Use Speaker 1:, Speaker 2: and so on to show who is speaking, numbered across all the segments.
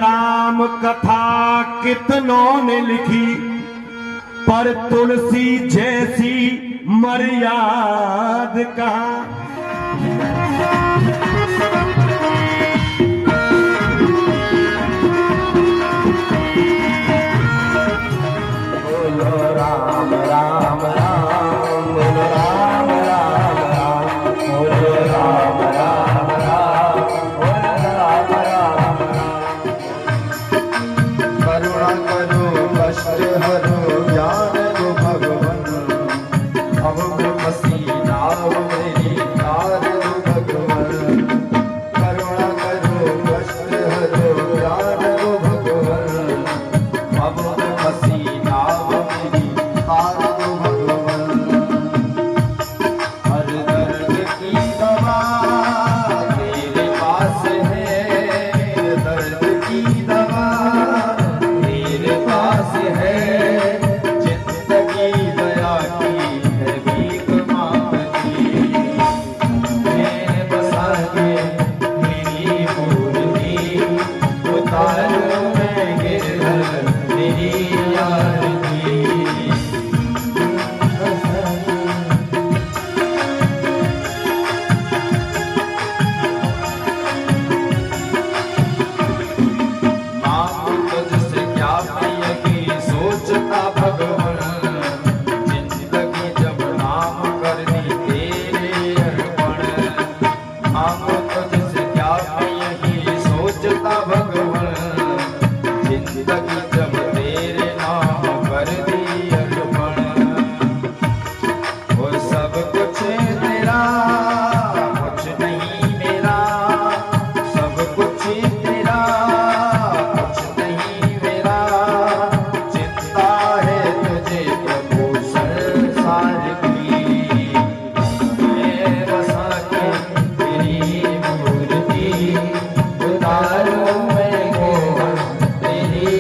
Speaker 1: राम कथा कितनों ने लिखी, पर तुलसी जैसी मर्याद कहाँ। बोलो राम राम राम, बोलो राम राम राम, बोलो राम राम राम, बोलो राम राम राम।
Speaker 2: करुणा करो कष्ट हरो ज्ञान दो भगवन, अब पसीना मेरी तार दो भगवन। करुणा करो कष्ट हरो ज्ञान दो भगवन, अब पसीना मेरी तार दो भगवन। हर दर्द की दवा तेरे पास है, दर्द की दवा पास है। जिंदगी दया की है भीख मांगती, मेरे बसा के मेरी मूर्ति उतारो मैं गिरधर मेरी यार की। सोचता भगवन जिंदगी जब नाम कर दी तेरे अर्पण। मांगो तुझसे क्या मैं यही सोचता भगवन, जिंदगी जब तेरे नाम कर दी अर्पण। वो सब कुछ तेरा कुछ नहीं मेरा, सब कुछ तेरा कुछ नहीं मेरा। उतारो मैं तेरी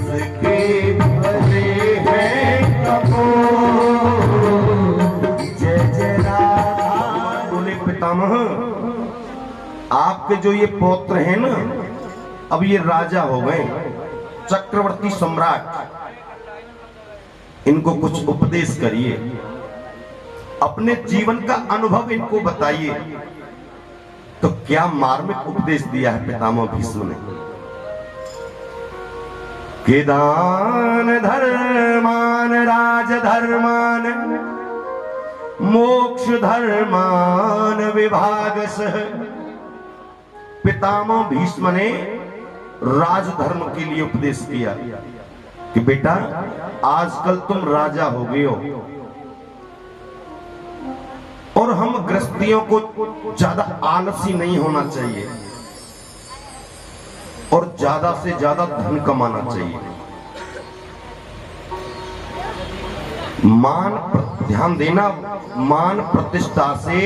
Speaker 1: उसके भले हैं कपूर। जय जय राधा। बोले पितामह, आपके जो ये पौत्र हैं ना, अब ये राजा हो गए, चक्रवर्ती सम्राट, इनको कुछ उपदेश करिए, अपने जीवन का अनुभव इनको बताइए। तो क्या मार्मिक उपदेश दिया है पितामह भीष्म ने। कि दान धर्मान राजधर्मान मोक्ष धर्मान विभागसः। पितामह भीष्म ने राजधर्म के लिए उपदेश किया कि बेटा, आजकल तुम राजा हो गए हो और हम गृहस्थियों को ज्यादा आलसी नहीं होना चाहिए और ज्यादा से ज्यादा धन कमाना चाहिए। ध्यान देना, मान प्रतिष्ठा से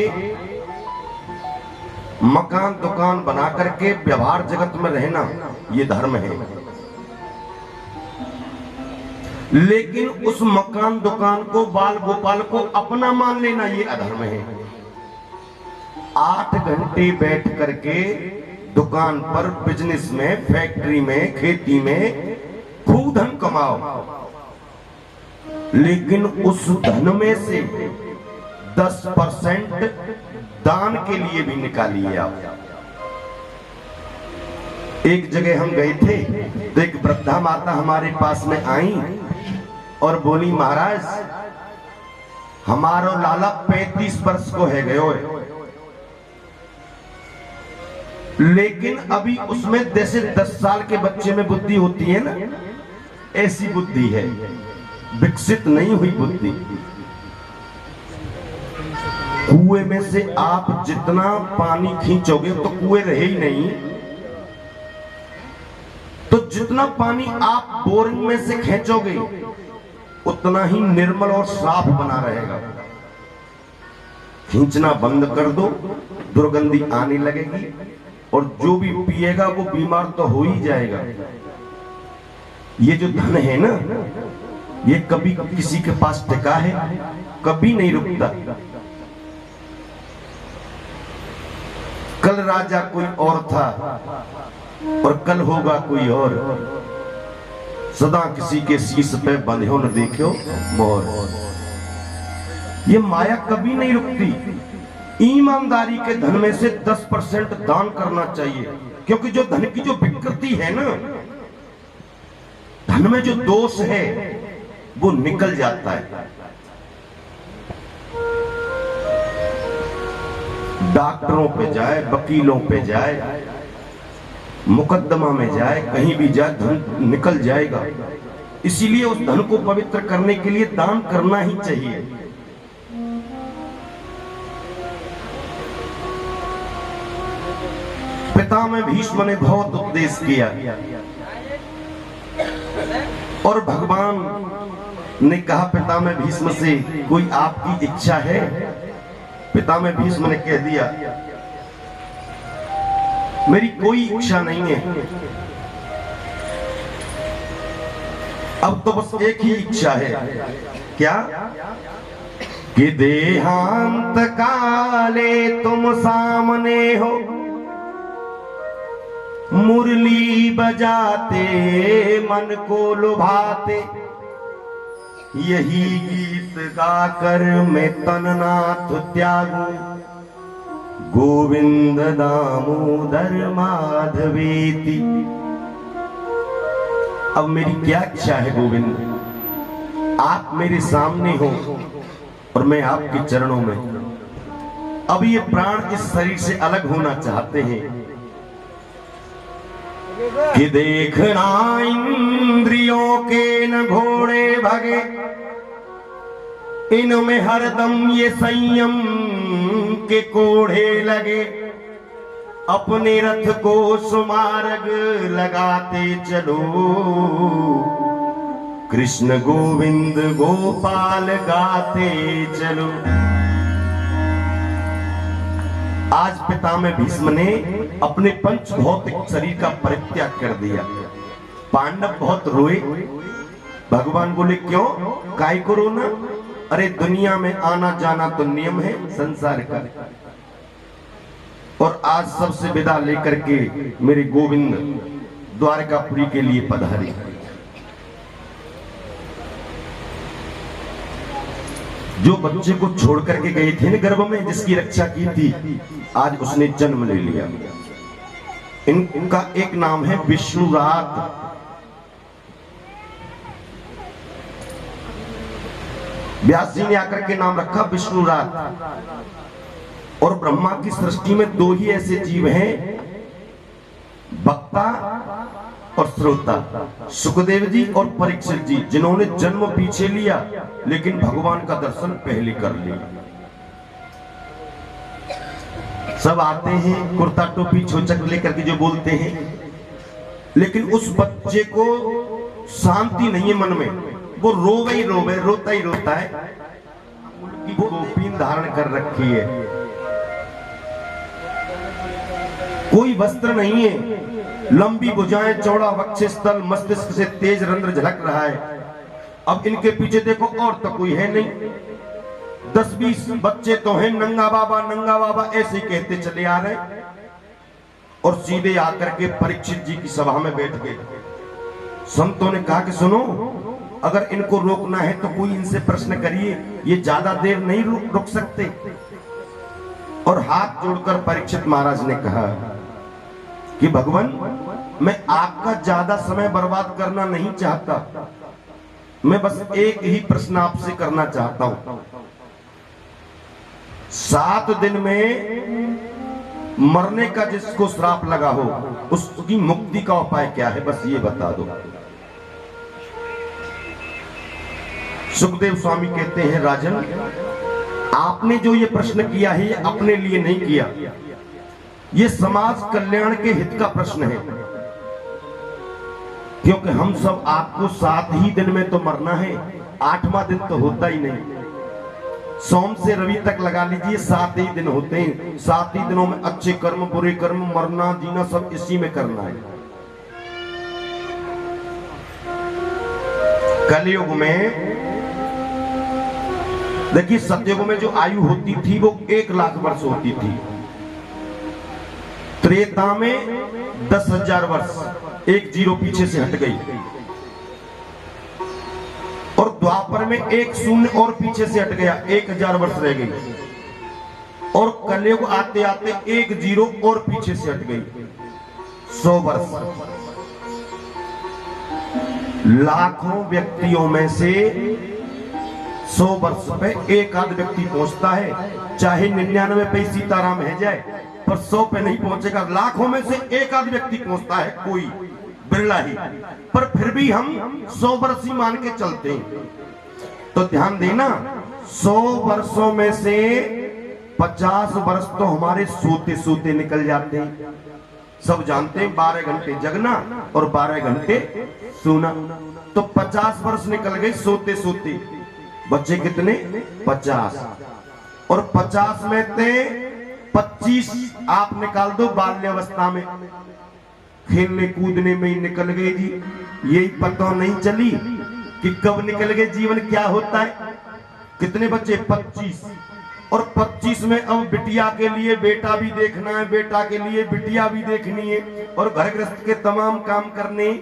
Speaker 1: मकान दुकान बना करके व्यवहार जगत में रहना ये धर्म है, लेकिन उस मकान दुकान को, बाल गोपाल को अपना मान लेना ये अधर्म है। 8 घंटे बैठ करके दुकान पर, बिजनेस में, फैक्ट्री में, खेती में खूब धन कमाओ, लेकिन उस धन में से 10% दान के लिए भी निकालिए आप। एक जगह हम गए थे तो एक वृद्धा माता हमारे पास में आई और बोली, महाराज हमारो लाला 35 वर्ष को है गयो है, लेकिन अभी उसमें जैसे 10 साल के बच्चे में बुद्धि होती है ना, ऐसी बुद्धि है, विकसित नहीं हुई बुद्धि। कुएं में से आप जितना पानी खींचोगे तो कुएं रहे ही नहीं, तो जितना पानी आप बोरिंग में से खींचोगे उतना ही निर्मल और साफ बना रहेगा। खींचना बंद कर दो, दुर्गंधी आने लगेगी और जो भी पिएगा वो बीमार तो हो ही जाएगा। ये जो धन है ना, ये कभी किसी के पास टिका है, कभी नहीं रुकता। कल राजा कोई और था और कल होगा कोई और, सदा किसी के शीश पे बंधे हो न देखो मोर। ये माया कभी नहीं रुकती। ईमानदारी के धन में से 10% दान करना चाहिए, क्योंकि जो धन की जो विकृति है ना, धन में जो दोष है वो निकल जाता है। डॉक्टरों पे जाए, वकीलों पे जाए, मुकदमा में जाए, कहीं भी जाए, धन निकल जाएगा। इसीलिए उस धन को पवित्र करने के लिए दान करना ही चाहिए। पितामह भीष्म ने बहुत उपदेश किया और भगवान ने कहा पितामह भीष्म से, कोई आपकी इच्छा है? पितामह भीष्म ने कह दिया, मेरी कोई इच्छा नहीं है, अब तो बस एक ही इच्छा है। क्या? कि देहांत काले तुम सामने हो, मुरली बजाते मन को लुभाते, यही गीत गाकर मैं तननाथ त्यागू, गोविंद दामोदर माधवेति। अब मेरी क्या इच्छा है गोविंद, आप मेरे सामने हो और मैं आपके चरणों में। अब ये प्राण इस शरीर से अलग होना चाहते हैं कि देखना इंद्रियों के न घोड़े भगे, इनमें हरदम ये संयम के कोढ़े लगे, अपने रथ को सुमार्ग लगाते चलो, कृष्ण गोविंद गोपाल गाते चलो। आज पितामह भीष्म ने अपने पंच भौतिक शरीर का परित्याग कर दिया। पांडव बहुत रोए। भगवान बोले क्यों, काय को रोना? अरे दुनिया में आना जाना तो नियम है संसार का। और आज सबसे विदा लेकर के मेरे गोविंद द्वारकापुरी के लिए पधारे। जो बच्चे को छोड़ करके गए थे न गर्भ में, जिसकी रक्षा की थी, आज उसने जन्म ले लिया। इनका एक नाम है विष्णुरात। व्यास जी ने आकर के नाम रखा विष्णुरात। और ब्रह्मा की सृष्टि में दो ही ऐसे जीव हैं, वक्ता और श्रोता, सुखदेव जी और परीक्षित जी, जिन्होंने जन्म पीछे लिया लेकिन भगवान का दर्शन पहले कर लिया। सब आते हैं कुर्ता टोपी छोचक लेकर के जो बोलते हैं, लेकिन उस बच्चे को शांति नहीं है मन में। वो रोवे ही रोवे, रोता ही रोता है। वो गोपीन धारण कर रखी है, कोई वस्त्र नहीं है, लंबी भुजाएं, चौड़ा वक्षस्थल, मस्तिष्क से तेज रंध्र झलक रहा है। अब इनके पीछे देखो और तो कोई है नहीं। 10-20 बच्चे तो हैं, नंगा बाबा ऐसे कहते चले आ रहे। और सीधे आकर के परीक्षित जी की सभा में बैठ गए। संतों ने कहा कि सुनो, अगर इनको रोकना है तो कोई इनसे प्रश्न करिए, ये ज्यादा देर नहीं रुक सकते। और हाथ जोड़कर परीक्षित महाराज ने कहा कि भगवान, मैं आपका ज्यादा समय बर्बाद करना नहीं चाहता, मैं बस एक ही प्रश्न आपसे करना चाहता हूं। 7 दिन में मरने का जिसको श्राप लगा हो, उसकी मुक्ति का उपाय क्या है, बस ये बता दो। सुखदेव स्वामी कहते हैं, राजन, आपने जो ये प्रश्न किया है, ये अपने लिए नहीं किया, ये समाज कल्याण के हित का प्रश्न है। क्योंकि हम सब आपको 7 ही दिन में तो मरना है, 8वां दिन तो होता ही नहीं। सोम से रवि तक लगा लीजिए, 7 ही दिन होते हैं। 7 ही दिनों में अच्छे कर्म, बुरे कर्म, मरना जीना सब इसी में करना है। कलयुग में देखिए, सतयुग में जो आयु होती थी वो 1 लाख वर्ष होती थी। त्रेता में 10,000 वर्ष, 1 जीरो पीछे से हट गई। और द्वापर में 1 शून्य और पीछे से हट गया, 1000 वर्ष रह गई। और कलयुग आते आते 1 जीरो और पीछे से हट गई, 100 वर्ष। लाखों व्यक्तियों में से 100 वर्ष पे एक आध व्यक्ति पहुंचता है। चाहे 99 पे सीताराम है जाए, पर 100 पे नहीं पहुंचेगा। लाखों में से एक आध व्यक्ति पहुंचता है, कोई बिरला ही, पर फिर भी हम 100 वर्ष ही मान के चलते हैं। तो ध्यान देना, 100 वर्षों में से 50 वर्ष तो हमारे सोते सोते निकल जाते हैं। सब जानते हैं 12 घंटे जगना और 12 घंटे सोना, तो 50 वर्ष निकल गए सोते सोते। बच्चे कितने? 50। और 50 में से 25 आप निकाल दो बाल्यावस्था में, खेलने कूदने में ही निकल गए जी। यही पता नहीं चली कि कब निकल गए, जीवन क्या होता है। कितने बच्चे? 25। और 25 में अब बिटिया के लिए बेटा भी देखना है, बेटा के लिए बिटिया भी देखनी है, और घर गृहस्थ के तमाम काम करने।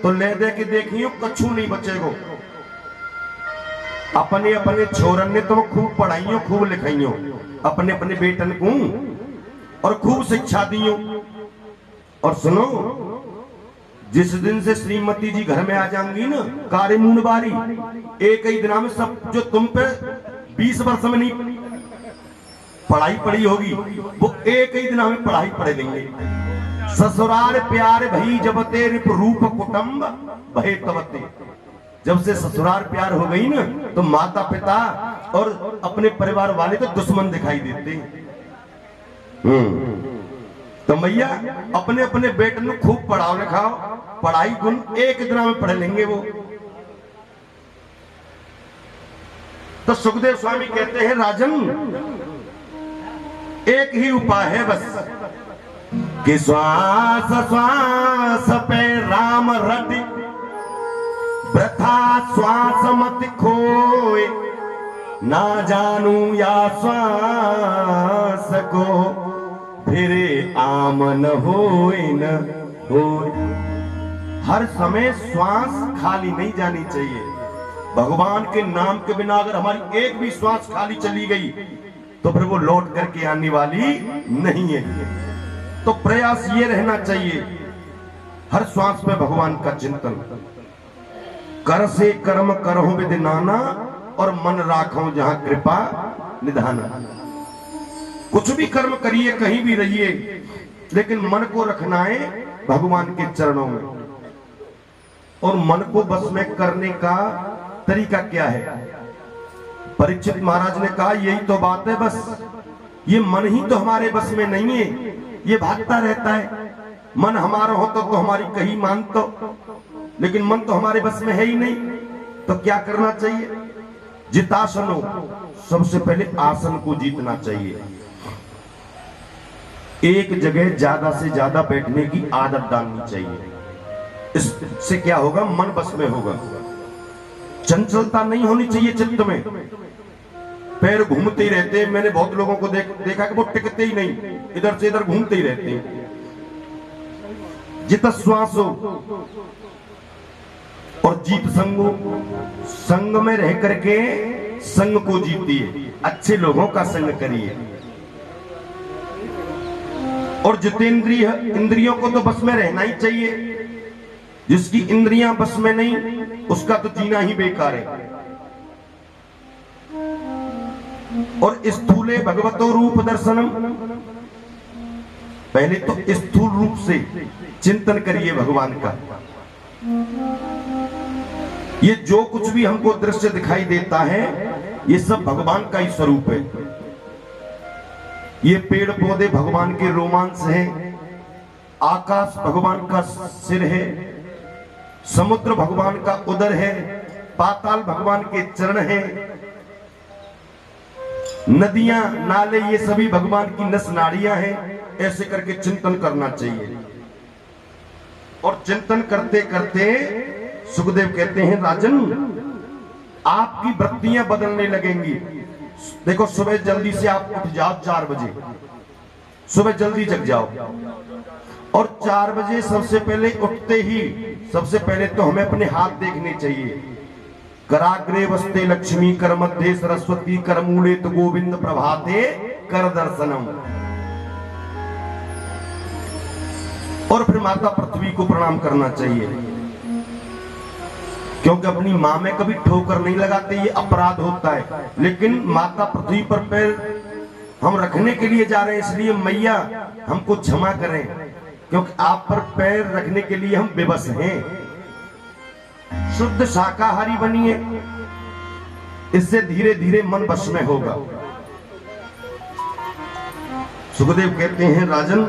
Speaker 1: तो ले दे के देखियो, कछु नहीं बचेगो। अपने अपने छोरन ने तो खूब पढ़ाइयो, खूब लिखाइयो अपने अपने बेटन को, और खूब शिक्षा दियो। और सुनो, जिस दिन से श्रीमती जी घर में आ जाएंगी ना, कार्य मुंडबारी, एक ही दिन में सब जो तुम पे 20 वर्ष में नहीं पढ़ाई पढ़ी होगी, वो एक ही दिन में पढ़ाई पढ़े देंगे। ससुराल प्यार भई जब तेरे रूप कुटुंब भय तवते। जब से ससुराल प्यार हो गई ना, तो माता पिता और अपने परिवार वाले तो दुश्मन दिखाई देते हैं। तो मैया अपने अपने बेटे को खूब पढ़ाओ लिखाओ, पढ़ाई गुण एक दिन में पढ़ लेंगे वो। तो सुखदेव स्वामी कहते हैं, राजन, एक ही उपाय है बस कि श्वास श्वास पे राम रट, वृथा श्वास मत खोए, ना जानू या श्वास को फिर आमन होए न होए। हर समय श्वास खाली नहीं जानी चाहिए। भगवान के नाम के बिना अगर हमारी एक भी श्वास खाली चली गई तो फिर वो लौट करके आने वाली नहीं है। तो प्रयास ये रहना चाहिए हर श्वास में भगवान का चिंतन। कर से कर्म करहु विधि नाना, और मन राखो जहां कृपा निधाना। कुछ भी कर्म करिए, कहीं भी रहिए, लेकिन मन को रखना है भगवान के चरणों में। और मन को बस में करने का तरीका क्या है? परीक्षित महाराज ने कहा यही तो बात है बस। ये मन ही तो हमारे बस में नहीं है, ये भागता रहता है। मन हमारा हो तो हमारी कहीं मान तो, लेकिन मन तो हमारे बस में है ही नहीं। तो क्या करना चाहिए? जितासनो, सबसे पहले आसन को जीतना चाहिए। एक जगह ज्यादा से ज्यादा बैठने की आदत डालनी चाहिए। इससे क्या होगा? मन बस में होगा। चंचलता नहीं होनी चाहिए चित्त में। पैर घूमते ही रहते हैं। मैंने बहुत लोगों को देखा कि वो टिकते ही नहीं, इधर से इधर घूमते ही रहते हैं। जित श्वासो और जीत संगो, संग में रह करके संग को जीतिए, अच्छे लोगों का संग करिए। और जितेंद्रिय, इंद्रियों को तो बस में रहना ही चाहिए। जिसकी इंद्रियां बस में नहीं, उसका तो जीना ही बेकार है। और स्थूले भगवतो रूप दर्शनम, पहले तो स्थूल रूप से चिंतन करिए भगवान का। ये जो कुछ भी हमको दृश्य दिखाई देता है, ये सब भगवान का ही स्वरूप है। ये पेड़ पौधे भगवान के रोमांस है, आकाश भगवान का सिर है, समुद्र भगवान का उदर है, पाताल भगवान के चरण है, नदियां नाले ये सभी भगवान की नस नाड़ियां हैं। ऐसे करके चिंतन करना चाहिए। और चिंतन करते करते सुखदेव कहते हैं, राजन आपकी वृत्तियां बदलने लगेंगी। देखो, सुबह जल्दी से आप उठ जाओ, 4 बजे सुबह जल्दी जग जाओ। और 4 बजे सबसे पहले उठते ही सबसे पहले तो हमें अपने हाथ देखने चाहिए। कराग्रे वस्ते लक्ष्मी, कर मध्य सरस्वती, कर मूले तो गोविंद, प्रभाते कर दर्शनम। और फिर माता पृथ्वी को प्रणाम करना चाहिए, क्योंकि अपनी माँ में कभी ठोकर नहीं लगाते, ये अपराध होता है। लेकिन माता पृथ्वी पर पैर हम रखने के लिए जा रहे हैं, इसलिए मैया हमको क्षमा करें, क्योंकि आप पर पैर रखने के लिए हम बेबस हैं। शुद्ध शाकाहारी बनिए, इससे धीरे धीरे मन वश में होगा। सुखदेव कहते हैं, राजन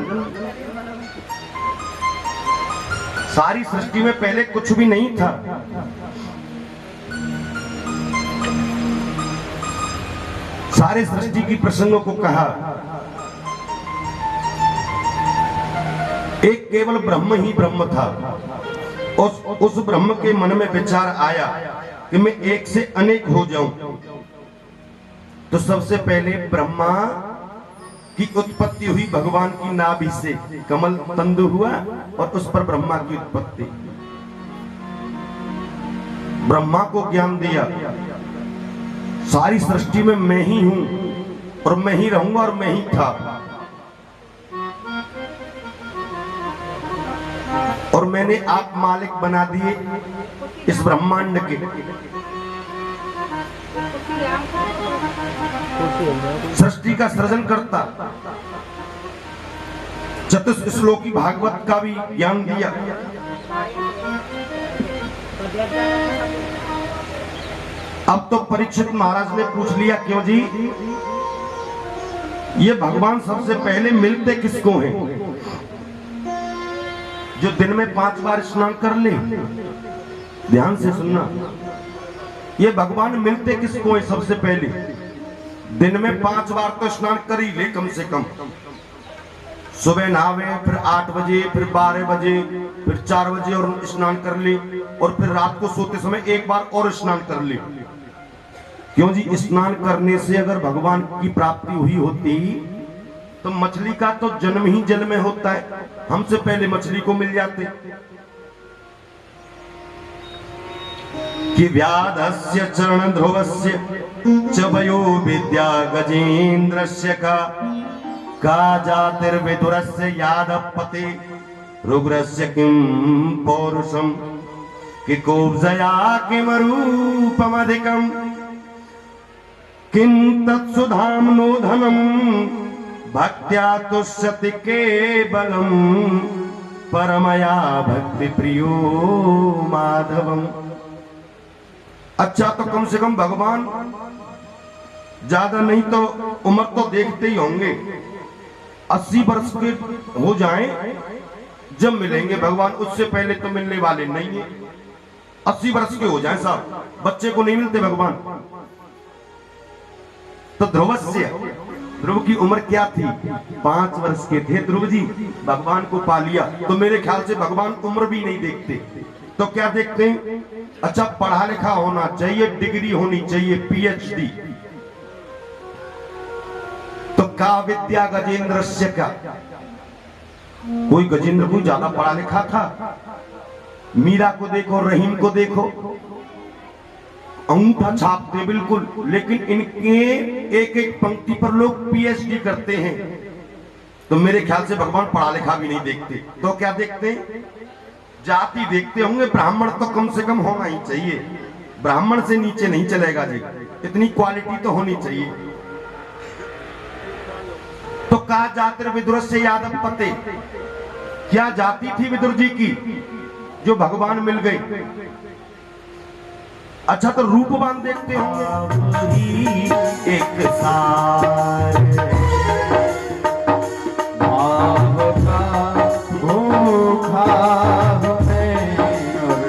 Speaker 1: सारी सृष्टि में पहले कुछ भी नहीं था। सारे सृष्टि की प्रसंगों को कहा, एक केवल ब्रह्म ही ब्रह्म था। उस ब्रह्म के मन में विचार आया कि मैं एक से अनेक हो जाऊं। तो सबसे पहले ब्रह्मा की उत्पत्ति हुई भगवान की नाभि से, कमल तंतु हुआ और उस पर ब्रह्मा की उत्पत्ति। ब्रह्मा को ज्ञान दिया, सारी सृष्टि में मैं ही हूं और मैं ही रहूंगा और मैं ही था। और मैंने आप मालिक बना दिए इस ब्रह्मांड के। सृष्टि का सृजन करता, चतुश्लोकी भागवत का भी ज्ञान दिया। अब तो परीक्षित महाराज ने पूछ लिया, क्यों जी ये भगवान सबसे पहले मिलते किसको हैं? जो दिन में 5 बार स्नान कर ले। ध्यान से सुनना, ये भगवान मिलते किसको है सबसे पहले? दिन में 5 बार तो स्नान कर ही ले कम से कम। सुबह नहावे, फिर 8 बजे, फिर 12 बजे, फिर 4 बजे और स्नान कर ले, और फिर रात को सोते समय एक बार और स्नान कर ले। क्यों जी? स्नान करने से अगर भगवान की प्राप्ति हुई होती तो मछली का तो जन्म ही जल में होता है, हमसे पहले मछली को मिल जाते। कि व्याधस्य चरण ध्रुवस्य च वयो विद्या गजेन्द्रस्य का जातिर्विदुरस्य यादपते रुग्रस्य किं पौरुषम कि कोब्जया किम रूपमधिकम किं तत्सुधाम्नो धनम भक्त्या तुष्यति केवलम परमया भक्ति प्रियो माधवम। अच्छा, तो कम से कम भगवान ज्यादा नहीं तो उम्र तो देखते ही होंगे, 80 वर्ष के हो जाएं जब मिलेंगे भगवान, उससे पहले तो मिलने वाले नहीं है। 80 वर्ष के हो जाएं साहब, बच्चे को नहीं मिलते भगवान। तो ध्रुव की उम्र क्या थी? 5 वर्ष के थे ध्रुव जी, भगवान को पा लिया। तो मेरे ख्याल से भगवान उम्र भी नहीं देखते, तो क्या देखते हैं? अच्छा, पढ़ा लिखा होना चाहिए, डिग्री होनी चाहिए, PhD। तो का विद्या गजेंद्रस्य का, कोई गजेंद्र कोई ज्यादा पढ़ा लिखा था? मीरा को देखो, रहीम को देखो, अंगूठा छापते बिल्कुल, लेकिन इनके एक एक पंक्ति पर लोग PhD करते हैं। तो मेरे ख्याल से भगवान पढ़ा लिखा भी नहीं देखते, तो क्या देखते हैं? जाति देखते होंगे। ब्राह्मण तो कम से कम होना ही चाहिए, ब्राह्मण से नीचे नहीं चलेगा जी, इतनी क्वालिटी तो होनी चाहिए। तो का जातिर विदुर से यादव पते, क्या जाति थी विदुर जी की जो भगवान मिल गई? अच्छा, तो रूपवान देखते होंगे। एक सार
Speaker 2: भाव का भूखा हूँ मैं और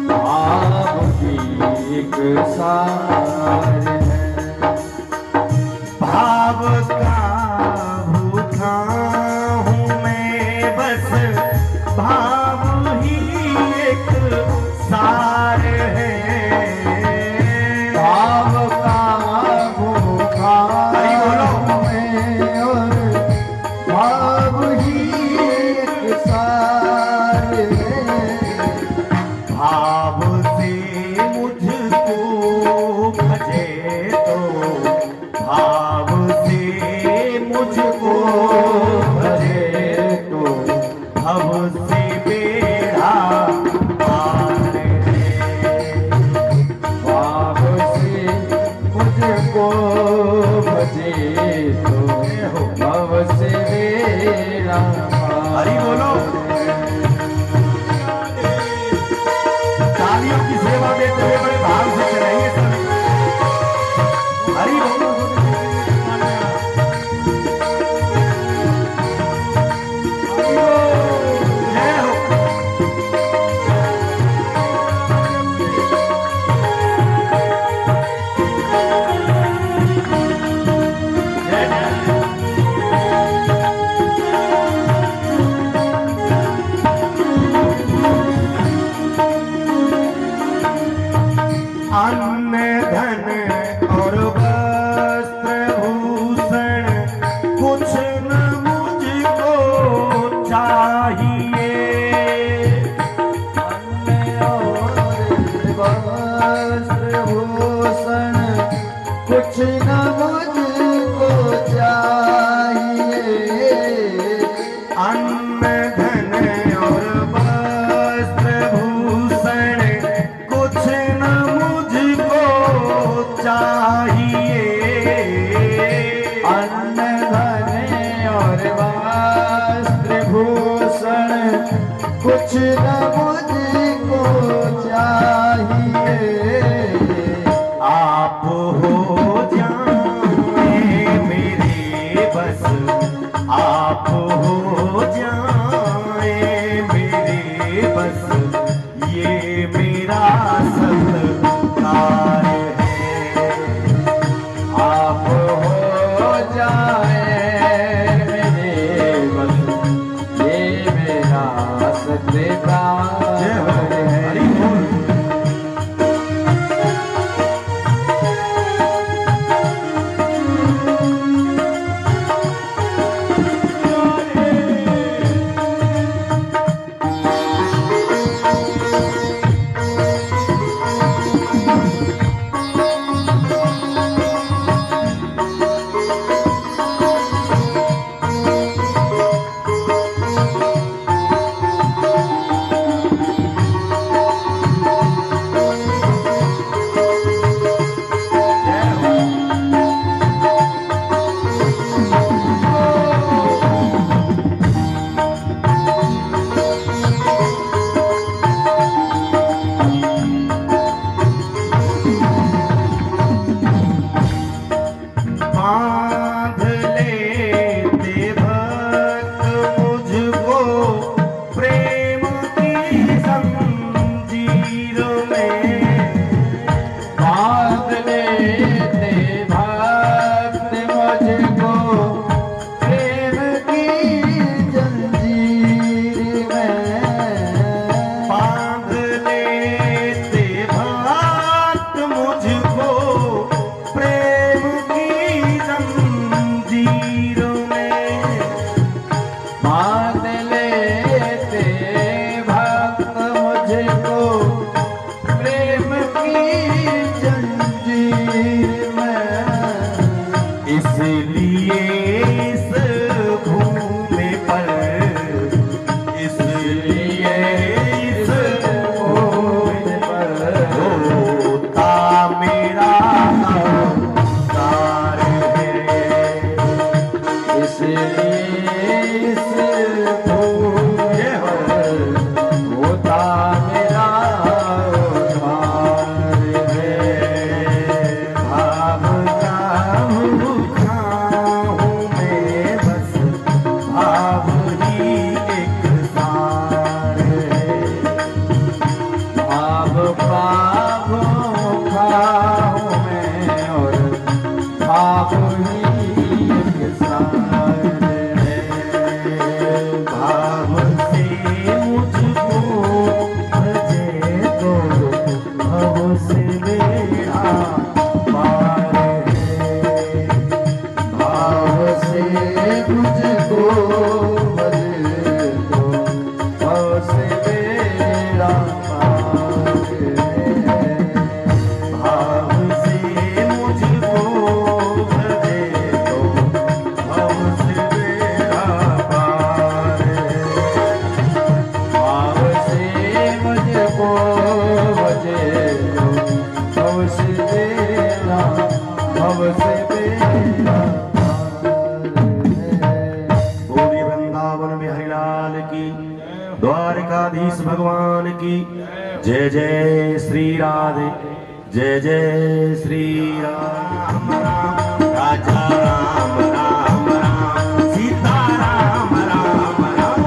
Speaker 2: भाव की एक सार है।
Speaker 1: भाव का भूखा हूँ मैं, बस भाव ही एक सार है।
Speaker 2: भाव का भूखा हूँ मैं और भाव ही एक सार है।
Speaker 1: भाव से मुझको भजे तो, भाव से मुझको भजे तो, भव से बेड़ा पार है।
Speaker 2: भाव से मुझको भजे तो भव से बेड़ा पार।
Speaker 1: हरि बोलो। तालियों की सेवा देते हुए बड़े भाव से चलेंगे सभी। हरि बोलो। जय हो। अन्न धन और वस्त्र भूषण कुछ न मुझको चाहिए।
Speaker 2: अन्न और वस्त्र भूषण कुछ न मुझको चाहिए।
Speaker 1: अन्न धन और वस्त्र भूषण कुछ न मुझको चाहिए।
Speaker 2: अन्न धन और वस्त्र भूषण कुछ न मुझको चाहिए।
Speaker 1: आप हो जाए मेरे बस, आप हो जाए मेरे बस, ये मेरा सत्कार है।
Speaker 2: आप बेड़ा पार है।
Speaker 1: भाव से मुझको भजे तो भव से बेड़ा पार
Speaker 2: भाव से मुझको भजे तो भव से बेड़ा
Speaker 1: बोलिए वृंदावन में हरिलाल की, द्वारकाधीश भगवान की जय जय श्री राधे, जय जय श्री राम राम राजा राम राम राम सीता राम राम राम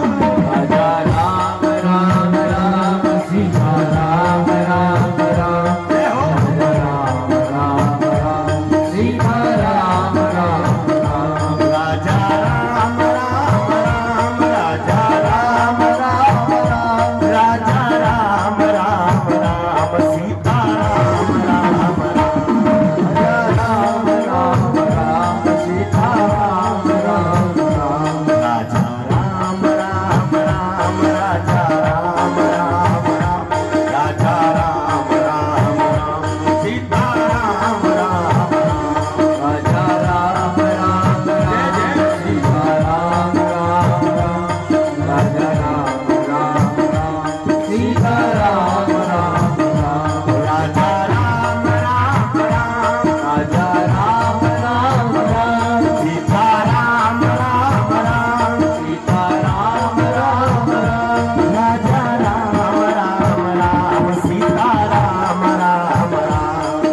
Speaker 2: राजा राम राम राम सीता राम राम राम
Speaker 1: जय हो
Speaker 2: राम राम राम सीता राम राम राम
Speaker 1: राजा राम राम राम राजा राम राम राम राजा राम राम राम सीता राम राम राम
Speaker 2: राम राम राम सीता राम राम राम
Speaker 1: राजा राम राम राम राजा राम राम राम राजा राम राम राम सीता राम राम राम
Speaker 2: राजा राम राम राम सीता राम राम राम राजा राम राम राम सीता राम राम राम
Speaker 1: राजा राम राम राम
Speaker 2: राजा राम राम राम
Speaker 1: सीता राम राम राम
Speaker 2: सीता राम राम राम
Speaker 1: राजा राम राम राम सीता राम राम राम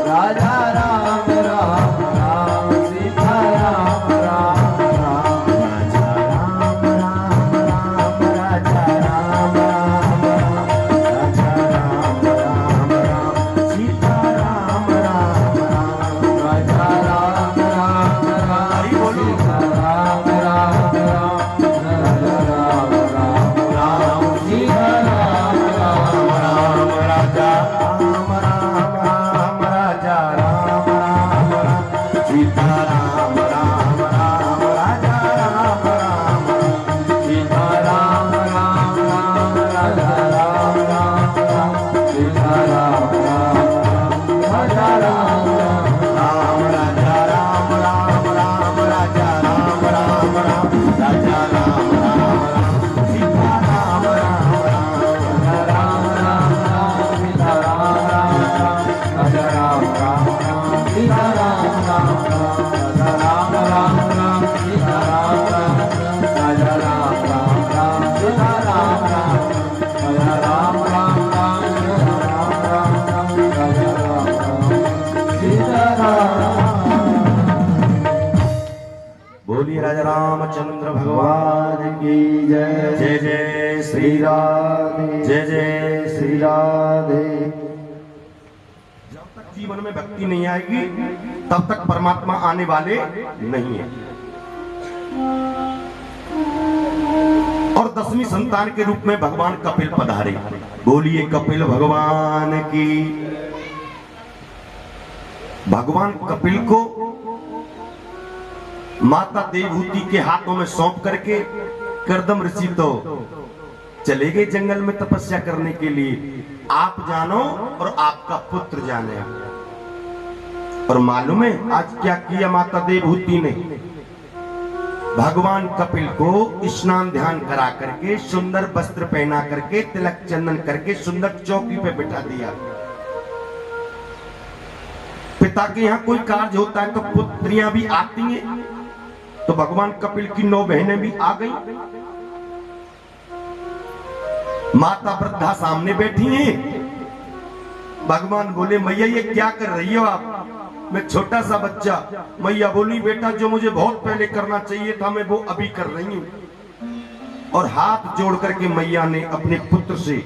Speaker 2: राजा राम राम राम सीता राम राम राम
Speaker 1: राजा राम राम राम राजा राम राम राम राजा राम राम राम सीता राम राम राम
Speaker 2: राजा राम राम राम
Speaker 1: हरि बोलो।
Speaker 2: सीता राम राम राम राजा राम राम राम सीता राम राम
Speaker 1: राम राजा राम राम राम राजा राम राम राम सीता राम राम राम राजा राम राम
Speaker 2: सीता राम राम राम राजा राम राम राम सीता राम राम राम राजा राम राम
Speaker 1: राम राजा राम राम राम राजा राम राम राम राजा राम राम राम सीता राम राम राम
Speaker 2: राम राम राम सीता राम राम राम राजा राम राम राम सीता राम राम राम राजा राम राम राम सीता राम राम राम राजा राम राम राम सीता राम राम राजा राम राम राम राजा राम राम राम सीता राम।
Speaker 1: बोलिए राजा रामचंद्र भगवान
Speaker 2: भगवान की जय
Speaker 1: जय जय श्री
Speaker 2: श्री
Speaker 1: राम
Speaker 2: राधे
Speaker 1: जय जय श्री
Speaker 2: श्री राधे
Speaker 1: जब तक जीवन में भक्ति नहीं आएगी तब तक परमात्मा आने वाले नहीं है। और 10वीं संतान के रूप में भगवान कपिल पधारे। बोलिए कपिल भगवान की। भगवान कपिल को माता देवहूति के हाथों में सौंप करके कर्दम ऋषि तो चले गए जंगल में तपस्या करने के लिए। आप जानो और आपका पुत्र जाने। और मालूम है आज क्या किया माता देवहूति ने? भगवान कपिल को स्नान ध्यान करा करके सुंदर वस्त्र पहना करके तिलक चंदन करके सुंदर चौकी पे बिठा दिया। पिता के यहाँ कोई कार्य होता है तो पुत्रियां भी आती हैं। तो भगवान कपिल की 9 बहनें भी आ गई। माता वृद्धा सामने बैठी हैं। भगवान बोले मैया ये क्या कर रही हो आप? मैं छोटा सा बच्चा। मैया बोली बेटा जो मुझे बहुत पहले करना चाहिए था मैं वो अभी कर रही हूं। और हाथ जोड़ करके मैया ने अपने पुत्र से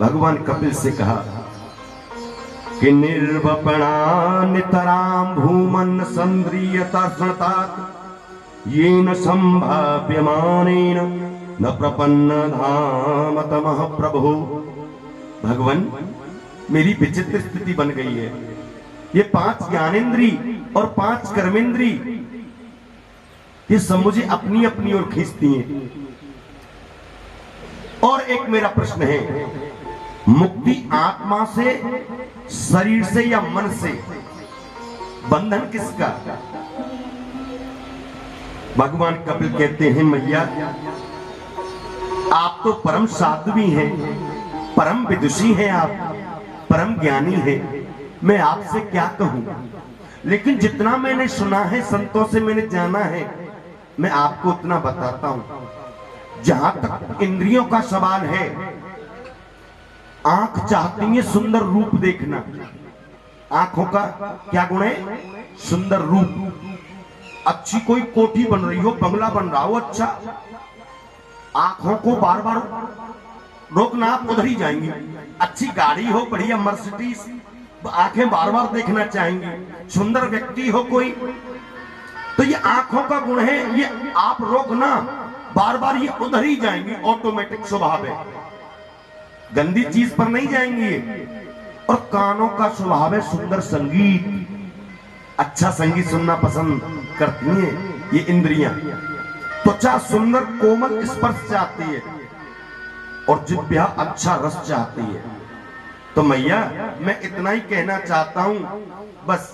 Speaker 1: भगवान कपिल से कहा कि निर्वपणा नितराम भूमन संद्रियतार्षणतात येन संभाव्यमानेन न प्रपन्न धाम तमः प्रभु। भगवान मेरी विचित्र स्थिति बन गई है। ये 5 ज्ञानेंद्री और 5 कर्मेंद्री ये सब मुझे अपनी अपनी ओर खींचती हैं। और एक मेरा प्रश्न है मुक्ति आत्मा से, शरीर से या मन से? बंधन किसका? भगवान कपिल कहते हैं मैया आप तो परम साध्वी हैं, परम विदुषी हैं, आप परम ज्ञानी हैं, मैं आपसे क्या कहूं। लेकिन जितना मैंने सुना है, संतों से मैंने जाना है, मैं आपको उतना बताता हूं। जहां तक इंद्रियों का सवाल है, आंख चाहती है सुंदर रूप देखना। आंखों का क्या गुण है? सुंदर रूप। अच्छी कोई कोठी बन रही हो, बंगला बन रहा हो अच्छा, आंखों को बार बार रोकना, आप उधर ही जाएंगी। अच्छी गाड़ी हो, बढ़िया मर्सिडीज, आंखें बार बार देखना चाहेंगी। सुंदर व्यक्ति हो कोई, तो ये आंखों का गुण है, ये आप रोकना, बार बार ये उधर ही जाएंगी, ऑटोमेटिक स्वभाव है, गंदी चीज पर नहीं जाएंगी ये। और कानों का स्वभाव है सुंदर संगीत, अच्छा संगीत सुनना पसंद करती हैं ये इंद्रियां। त्वचा सुंदर कोमल स्पर्श चाहती है, और जिह्वा अच्छा रस चाहती है। तो मैया मैं इतना ही कहना चाहता हूं, बस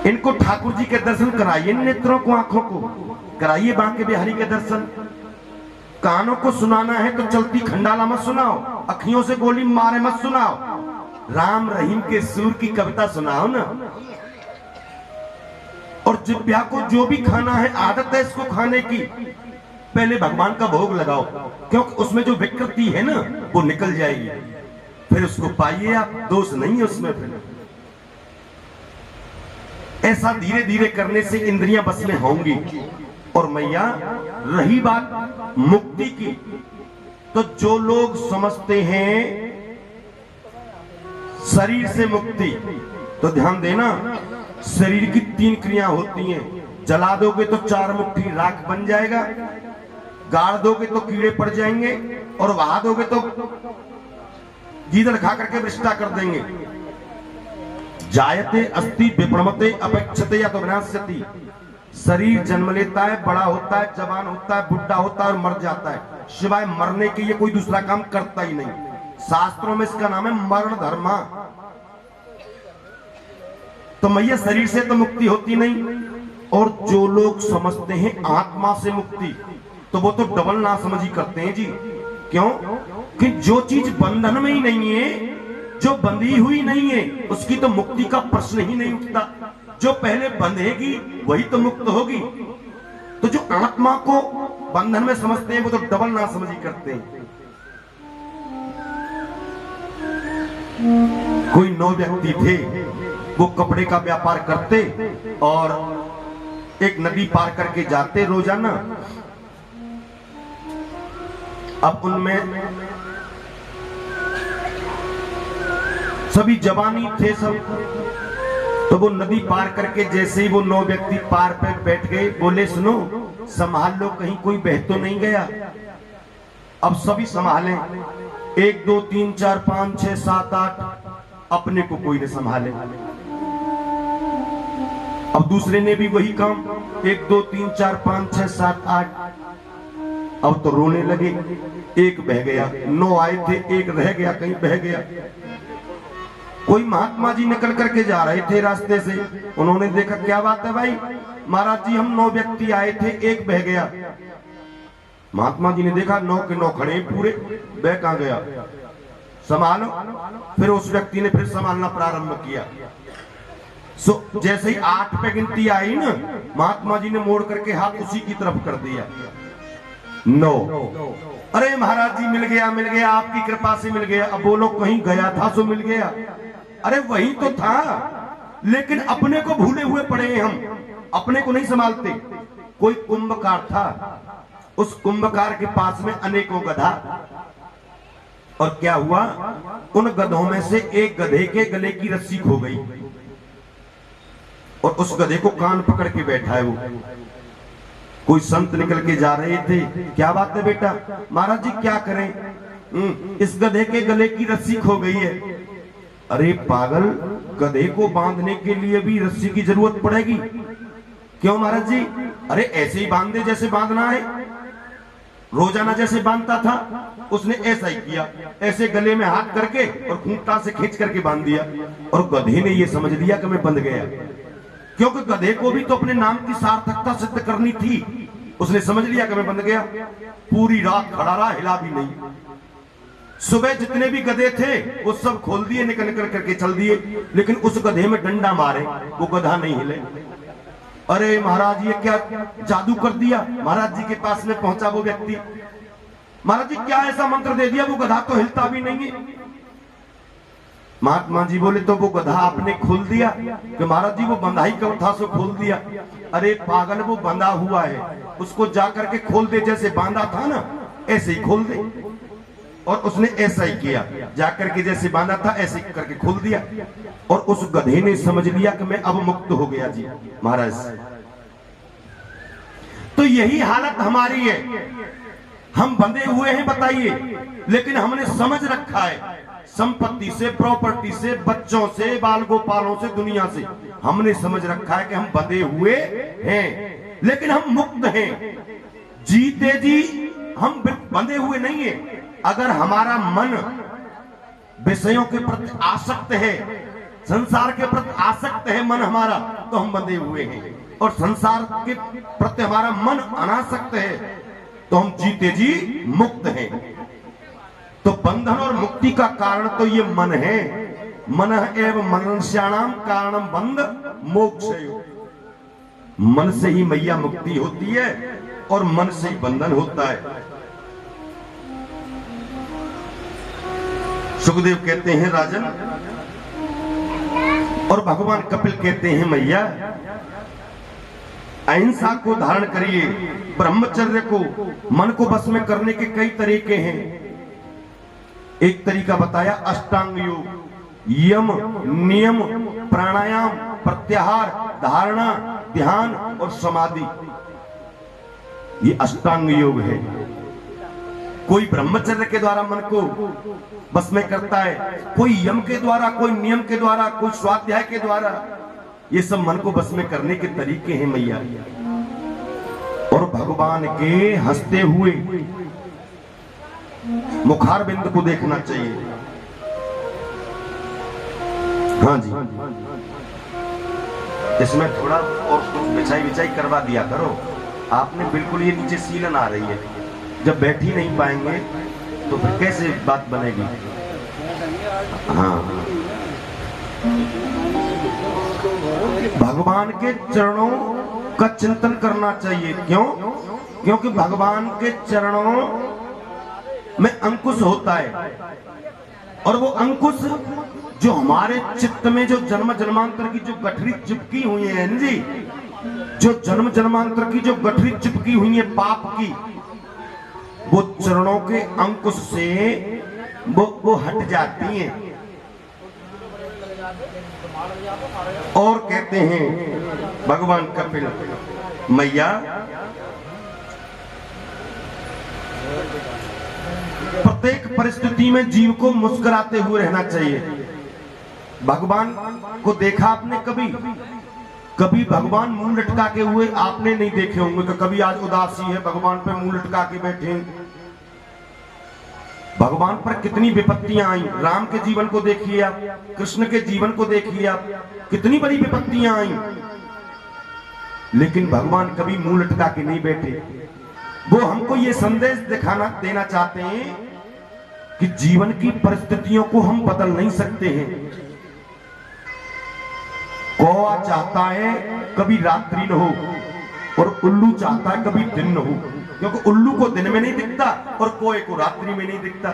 Speaker 1: इनको ठाकुर जी के दर्शन कराइए, नेत्रों को, आंखों को कराइए बांके बिहारी के दर्शन। कानों को सुनाना है तो चलती खंडाला मत सुनाओ, अखियों से गोली मारे मत सुनाओ, राम रहीम के सूर की कविता सुनाओ ना। और जिह्वा को जो भी खाना है, आदत है इसको खाने की, पहले भगवान का भोग लगाओ, क्योंकि उसमें जो विकृति है ना वो निकल जाएगी, फिर उसको पाइए आप, दोष नहीं है उसमें। फिर ऐसा धीरे धीरे करने से इंद्रियां बस में होंगी। और मैया रही बात मुक्ति की, तो जो लोग समझते हैं शरीर से मुक्ति, तो ध्यान देना, शरीर की 3 क्रिया होती हैं। जला दोगे तो 4 मुट्ठी राख बन जाएगा, गाड़ दोगे तो कीड़े पड़ जाएंगे, और वहा दोगे तो गीदड़ खा करके वृष्टा कर देंगे। जायते अस्ति विप्रणमते अपेक्षते या तो विनाश्यति। शरीर जन्म लेता है, बड़ा होता है, जवान होता है, बुढ़ा होता है और मर जाता है, सिवाय मरने के ये कोई दूसरा काम करता ही नहीं। शास्त्रों में इसका नाम है मरण धर्मा। तो मैया शरीर से तो मुक्ति होती नहीं। और जो लोग समझते हैं आत्मा से मुक्ति, तो वो तो डबल ना समझी करते हैं जी। क्यों? कि जो चीज बंधन में ही नहीं है, जो बंधी हुई नहीं है, उसकी तो मुक्ति का प्रश्न ही नहीं उठता। जो पहले बंधेगी वही तो मुक्त होगी। तो जो आत्मा को बंधन में समझते हैं वो तो डबल ना समझी करते हैं। कोई 9 व्यक्ति थे, वो कपड़े का व्यापार करते और एक नदी पार करके जाते रोजाना। अब उनमें सभी जवानी थे सब, तो वो नदी पार करके जैसे ही वो 9 व्यक्ति पार पे बैठ गए, बोले सुनो संभाल लो कहीं कोई बह तो नहीं गया। अब सभी संभाले, 1 2 3 4 5 6 7 8, अपने को कोई ने संभाले। अब दूसरे ने भी वही काम, 1 2 3 4 5 6 7 8। अब तो रोने लगे, एक बह गया, 9 आए थे, एक रह गया, कहीं बह गया। कोई महात्मा जी निकल करके जा रहे थे रास्ते से, उन्होंने देखा क्या बात है भाई, महाराज जी हम 9 व्यक्ति आए थे, एक बह गया। महात्मा जी ने देखा 9 के 9 खड़े पूरे, बह कहां गया, संभालो। फिर उस व्यक्ति ने फिर संभालना प्रारंभ किया। जैसे ही 8 पे गिनती आई ना, महात्मा जी ने मोड़ करके हाथ उसी की तरफ कर दिया, 9। अरे महाराज जी मिल गया, मिल गया, आपकी कृपा से मिल गया। अब बोलो कहीं गया था सो मिल गया? अरे वही तो था, लेकिन अपने को भूले हुए पड़े हैं हम, अपने को नहीं संभालते। कोई कुंभकार था, उस कुंभकार के पास में अनेकों गधा, और क्या हुआ, उन गधों में से एक गधे के गले की रस्सी खो गई, और उस गधे को कान पकड़ के बैठा है वो। कोई संत निकल के जा रहे थे, क्या बात है बेटा? महाराज जी क्या करें, इस गधे के गले की रस्सी खो गई है। अरे पागल, गधे को बांधने के लिए भी रस्सी की जरूरत पड़ेगी? क्यों महाराज जी? अरे ऐसे ही बांध दे जैसे बांधना है। रोजाना जैसे बांधता था उसने ऐसा ही किया, ऐसे गले में हाथ करके और खूंटा से खींच करके बांध दिया। और गधे ने ये समझ लिया कि मैं बंध गया, क्योंकि गधे को भी तो अपने नाम की सार्थकता सिद्ध करनी थी। उसने समझ लिया कि मैं बंध गया। पूरी रात खड़ा रहा, हिला भी नहीं। सुबह जितने भी गधे थे वो सब खोल दिए, निकल निकल करके चल दिए, लेकिन उस गधे में डंडा मारे वो गधा नहीं हिले। अरे महाराज ये क्या जादू कर दिया। महाराज जी के पास में पहुंचा वो व्यक्ति, महाराज जी क्या ऐसा मंत्र दे दिया, वो गधा तो हिलता भी नहीं है। महात्मा जी बोले तो वो गधा आपने खोल दिया कि महाराज जी वो बंधाई कब था सो खोल दिया। अरे पागल, वो बंधा हुआ है, उसको जाकर के खोल दे, जैसे बांधा था ना ऐसे ही खोल दे। और उसने ऐसा ही किया, जाकर के जैसे बांधा था ऐसे करके खोल दिया। और उस गधे ने समझ लिया कि मैं अब मुक्त हो गया जी महाराज। तो यही हालत हमारी है, हम बंधे हुए हैं बताइए, लेकिन हमने समझ रखा है संपत्ति से, प्रॉपर्टी से, बच्चों से, बाल गोपालों से, दुनिया से हमने समझ रखा है कि हम बंधे हुए हैं, लेकिन हम मुक्त हैं। जीते जी हम बंधे हुए नहीं है। अगर हमारा मन विषयों के प्रति आसक्त है, संसार के प्रति आसक्त है मन हमारा, तो हम बंधे हुए हैं। और संसार के प्रति हमारा मन अनासक्त है तो हम जीते जी मुक्त हैं। तो बंधन और मुक्ति का कारण तो ये मन है। मन एवं मनुष्याणाम कारणम बंध मोक्ष। मन से ही मैया मुक्ति होती है और मन से ही बंधन होता है। सुखदेव कहते हैं राजन, और भगवान कपिल कहते हैं मैया अहिंसा को धारण करिए, ब्रह्मचर्य को, मन को बस में करने के कई तरीके हैं। एक तरीका बताया अष्टांग योग, यम, नियम, प्राणायाम, प्रत्याहार, धारणा, ध्यान और समाधि, ये अष्टांग योग है। कोई ब्रह्मचर्य के द्वारा मन को बस में करता है, कोई यम के द्वारा, कोई नियम के द्वारा, कोई स्वाध्याय के द्वारा। ये सब मन को बस में करने के तरीके हैं मैया। और भगवान के हंसते हुए मुखार बिंद को देखना चाहिए। हाँ जी, इसमें थोड़ा और कुछ बिछाई बिछाई करवा दिया करो। आपने बिल्कुल ये नीचे सीलन आ रही है, जब बैठ ही नहीं पाएंगे तो फिर कैसे बात बनेगी। हाँ, भगवान के चरणों का चिंतन करना चाहिए। क्यों? क्योंकि भगवान के चरणों में अंकुश होता है, और वो अंकुश जो हमारे चित्त में जो जन्म जन्मांतर की जो गठरी चिपकी हुई है जी, जो जन्म जन्मांतर की जो गठरी चिपकी हुई है पाप की, वो चरणों के अंकुश से वो हट जाती हैं। और कहते हैं भगवान कपिल मैया प्रत्येक परिस्थिति में जीव को मुस्कुराते हुए रहना चाहिए। भगवान को देखा आपने कभी? कभी भगवान मुंह लटका के हुए आपने नहीं देखे होंगे कि कभी आज उदासी है भगवान पे मुंह लटका के बैठे। भगवान पर कितनी विपत्तियां आई। राम के जीवन को देखिए आप, कृष्ण के जीवन को देखिए आप, कितनी बड़ी विपत्तियां आई, लेकिन भगवान कभी मुंह लटका के नहीं बैठे। वो हमको ये संदेश देना चाहते हैं कि जीवन की परिस्थितियों को हम बदल नहीं सकते हैं। कौवा चाहता है कभी रात्रि न हो, और उल्लू चाहता है कभी दिन न हो, क्योंकि उल्लू को दिन में नहीं दिखता और कौवे को रात्रि में नहीं दिखता।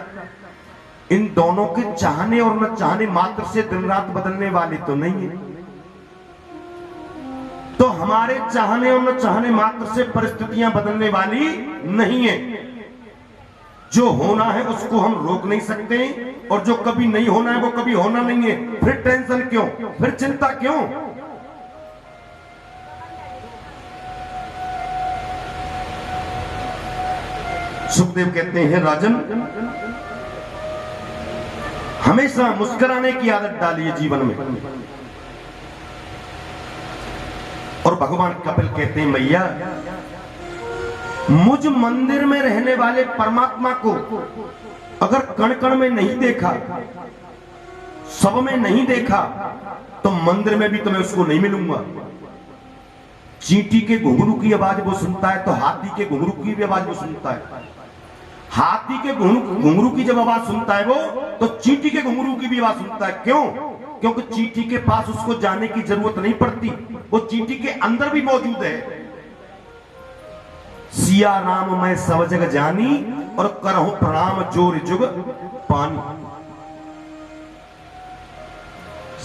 Speaker 1: इन दोनों के चाहने और न चाहने मात्र से दिन रात बदलने वाली तो नहीं है। तो हमारे चाहने और न चाहने मात्र से परिस्थितियां बदलने वाली नहीं है। जो होना है उसको हम रोक नहीं सकते, और जो कभी नहीं होना है वो कभी होना नहीं है। फिर टेंशन क्यों, फिर चिंता क्यों? सुखदेव कहते हैं राजन, हमेशा मुस्कुराने की आदत डालिए जीवन में। और भगवान कपिल कहते हैं मैया मुझ मंदिर में रहने वाले परमात्मा को अगर कण कण में नहीं देखा, सब में नहीं देखा, तो मंदिर में भी तुम्हें उसको नहीं मिलूंगा। चींटी के घुंघरू की आवाज वो सुनता है तो हाथी के घुंघरू की भी आवाज वो सुनता है। हाथी के घुंघरू की जब आवाज सुनता है वो, तो चींटी के घुंघरू की भी आवाज सुनता है। क्यों? क्योंकि चींटी के पास उसको जाने की जरूरत नहीं पड़ती, वो चींटी के अंदर भी मौजूद है। सिया राम मैं सब जग जानी और करहूं प्रणाम जोर जुग पानी।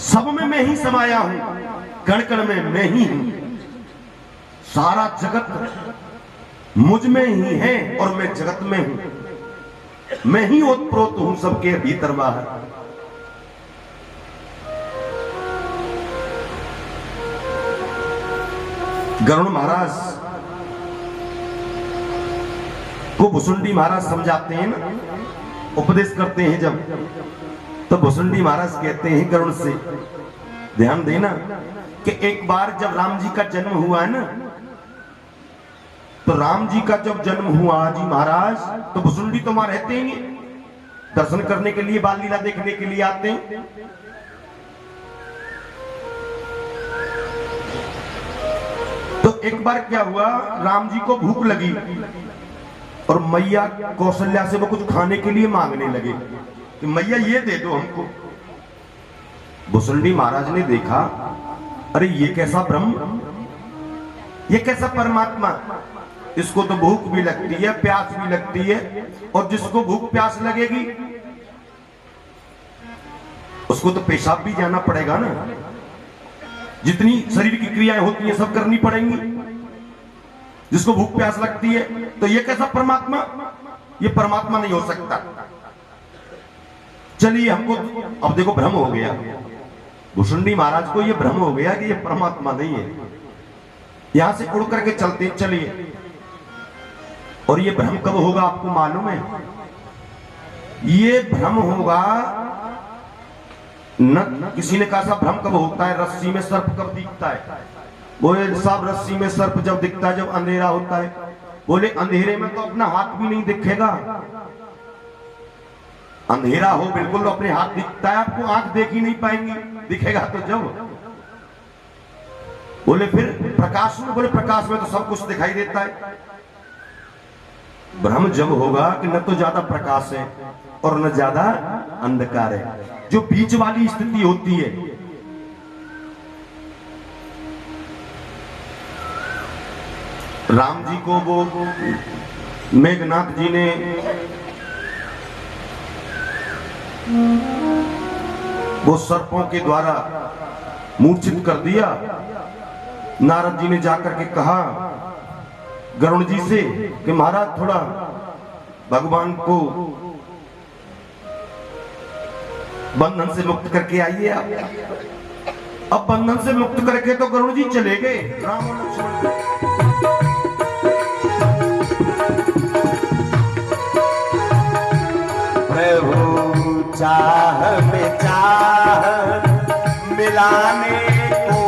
Speaker 1: सब में मैं ही समाया हूं, कण कण में मैं ही हूं। सारा जगत मुझ में ही है और मैं जगत में हूं। मैं ही ओतप्रोत हूं सबके भीतर बाहर। गरुड़ महाराज को भुसुंडी महाराज समझाते हैं ना, उपदेश करते हैं जब, तो भुसुंडी महाराज कहते हैं गरुड़ से, ध्यान देना कि एक बार जब राम जी का जन्म हुआ है ना, तो राम जी का जब जन्म हुआ जी महाराज, तो भुसुंडी तो वहां रहते हैं, दर्शन करने के लिए, बाल लीला देखने के लिए आते हैं। तो एक बार क्या हुआ, राम जी को भूख लगी और मैया कौशल्या से वो कुछ खाने के लिए मांगने लगे कि मैया ये दे दो हमको। भुसुंडी महाराज ने देखा, अरे ये कैसा ब्रह्म, ये कैसा परमात्मा, इसको तो भूख भी लगती है, प्यास भी लगती है, और जिसको भूख प्यास लगेगी उसको तो पेशाब भी जाना पड़ेगा ना, जितनी शरीर की क्रियाएं होती हैं सब करनी पड़ेंगी। जिसको भूख प्यास लगती है, तो ये कैसा परमात्मा, ये परमात्मा नहीं हो सकता। चलिए हमको, अब देखो भ्रम हो गया, भुसुंडी महाराज को ये भ्रम हो गया कि ये परमात्मा नहीं है। यहां से उड़ करके चलते चलिए, और ये भ्रम कब होगा आपको मालूम है? ये भ्रम होगा न, किसी ने कहा भ्रम कब होता है, रस्सी में सर्प कब दिखता है? बोले साहब रस्सी में सर्प जब दिखता है जब अंधेरा होता है। बोले अंधेरे में तो अपना हाथ भी नहीं दिखेगा, अंधेरा हो बिल्कुल तो अपने हाथ दिखता है, आपको आंख देख ही नहीं पाएंगी, दिखेगा तो जब। बोले फिर प्रकाश में, बोले प्रकाश में तो सब कुछ दिखाई देता है। भ्रम जब होगा कि न तो ज्यादा प्रकाश है और न ज्यादा अंधकार है, जो बीच वाली स्थिति होती है। राम जी को वो मेघनाथ जी ने वो सर्पों के द्वारा मूर्छित कर दिया। नारद जी ने जाकर के कहा गरुड़ जी से कि महाराज थोड़ा भगवान को बंधन से मुक्त करके आइए आप। अब बंधन से मुक्त करके तो गरुड़ जी चले गए राम और लक्ष्मण।
Speaker 2: प्रभु चाह में चाह मिलाने को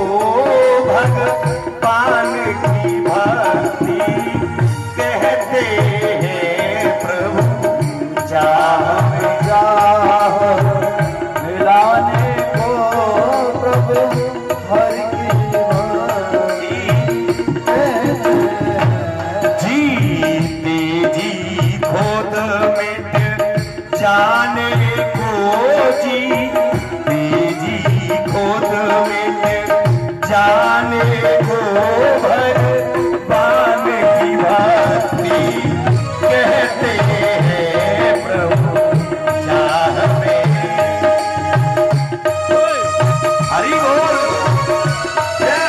Speaker 2: भगवान की भक्ति कहते हैं। प्रभु चाह में चाह मिलाने को प्रभु हरि की भक्ति कहते हैं। जीते जी खोद मिट जाने को जी तेजी खोद मिट जाने को भगवान की भक्ति कहते हैं। प्रभु चाह में हरि बोल जय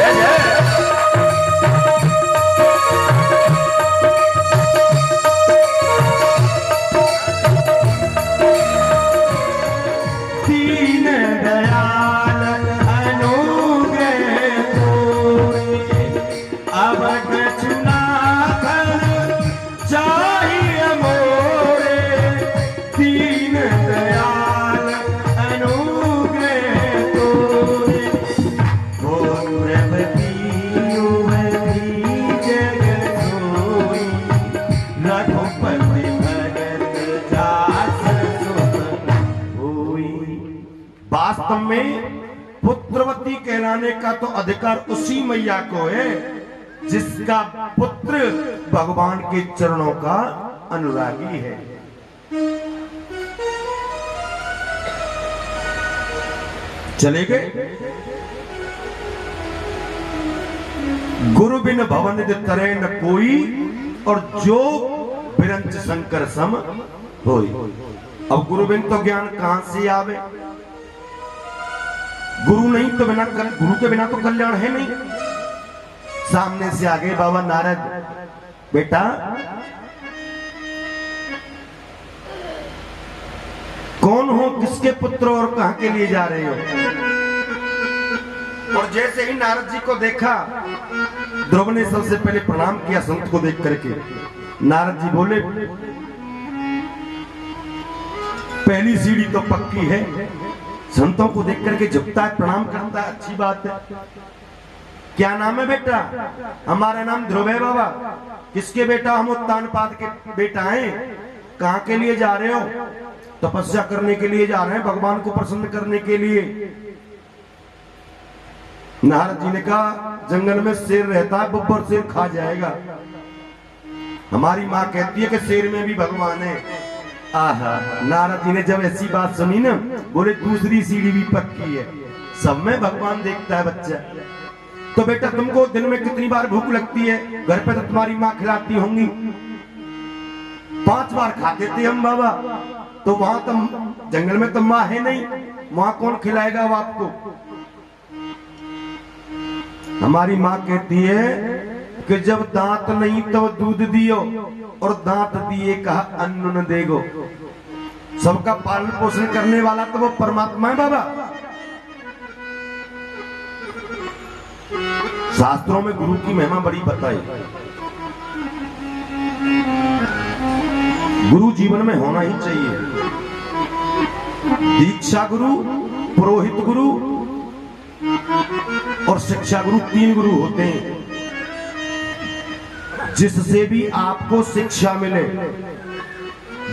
Speaker 2: जय।
Speaker 1: वास्तव में पुत्रवती कहलाने का तो अधिकार उसी मैया को है जिसका पुत्र भगवान के चरणों का अनुरागी है। चले गए। गुरु बिन भवन तरे न कोई और जो बिरंच शंकर सम होई। अब गुरु बिन तो ज्ञान कहां से आवे? गुरु नहीं तो गुरु के बिना तो कल्याण है नहीं। सामने से आगे बाबा नारद, बेटा कौन हो, किसके पुत्र और कहां के लिए जा रहे हो? और जैसे ही नारद जी को देखा, ध्रुव ने सबसे पहले प्रणाम किया संत को देख करके। नारद जी बोले, पहली सीढ़ी तो पक्की है, संतों को देख करके झुकता है, प्रणाम करता है, अच्छी बात है। क्या नाम है बेटा? हमारा नाम ध्रुव है बाबा। किसके बेटा? हम उत्तानपाद के बेटा हैं। कहां के लिए जा रहे हो? तपस्या करने के लिए जा रहे हैं, भगवान को प्रसन्न करने के लिए। नारद जी ने कहा, जंगल में शेर रहता है, बब्बर शेर खा जाएगा। हमारी माँ कहती है कि शेर में भी भगवान है। आहा, नारद जी ने जब ऐसी बात सुनी ना, बोले दूसरी सीढ़ी भी पक्की है, सब में भगवान देखता है बच्चा। तो बेटा तुमको दिन में कितनी बार भूख लगती है? घर पे तो तुम्हारी माँ खिलाती होंगी। 5 बार खाते थे हम बाबा। तो वहां तो जंगल में तो माँ है नहीं, वहां कौन खिलाएगा वो आपको? हमारी माँ कहती है कि जब दांत नहीं तो दूध दियो, और दांत दिए कहा अन्न न देगो। सबका पालन पोषण करने वाला तो वो परमात्मा है बाबा। शास्त्रों में गुरु की महिमा बड़ी बताई। गुरु जीवन में होना ही चाहिए। दीक्षा गुरु, पुरोहित गुरु और शिक्षा गुरु, 3 गुरु होते हैं। जिससे भी आपको शिक्षा मिले,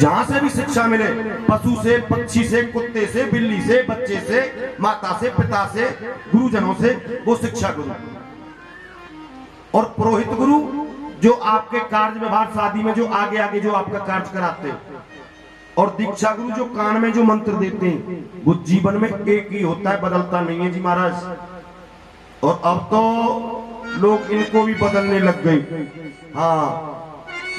Speaker 1: जहां से भी शिक्षा मिले, पशु से, पक्षी से, कुत्ते से, बिल्ली से, बच्चे से, माता से, पिता से, गुरुजनों से, वो शिक्षा गुरु। और पुरोहित गुरु जो आपके कार्य व्यवहार शादी में जो आगे आगे जो आपका कार्य कराते हैं। और दीक्षा गुरु जो कान में जो मंत्र देते हैं, वो जीवन में एक ही होता है, बदलता नहीं है जी महाराज। और अब तो लोग इनको भी बदलने लग गए। हाँ,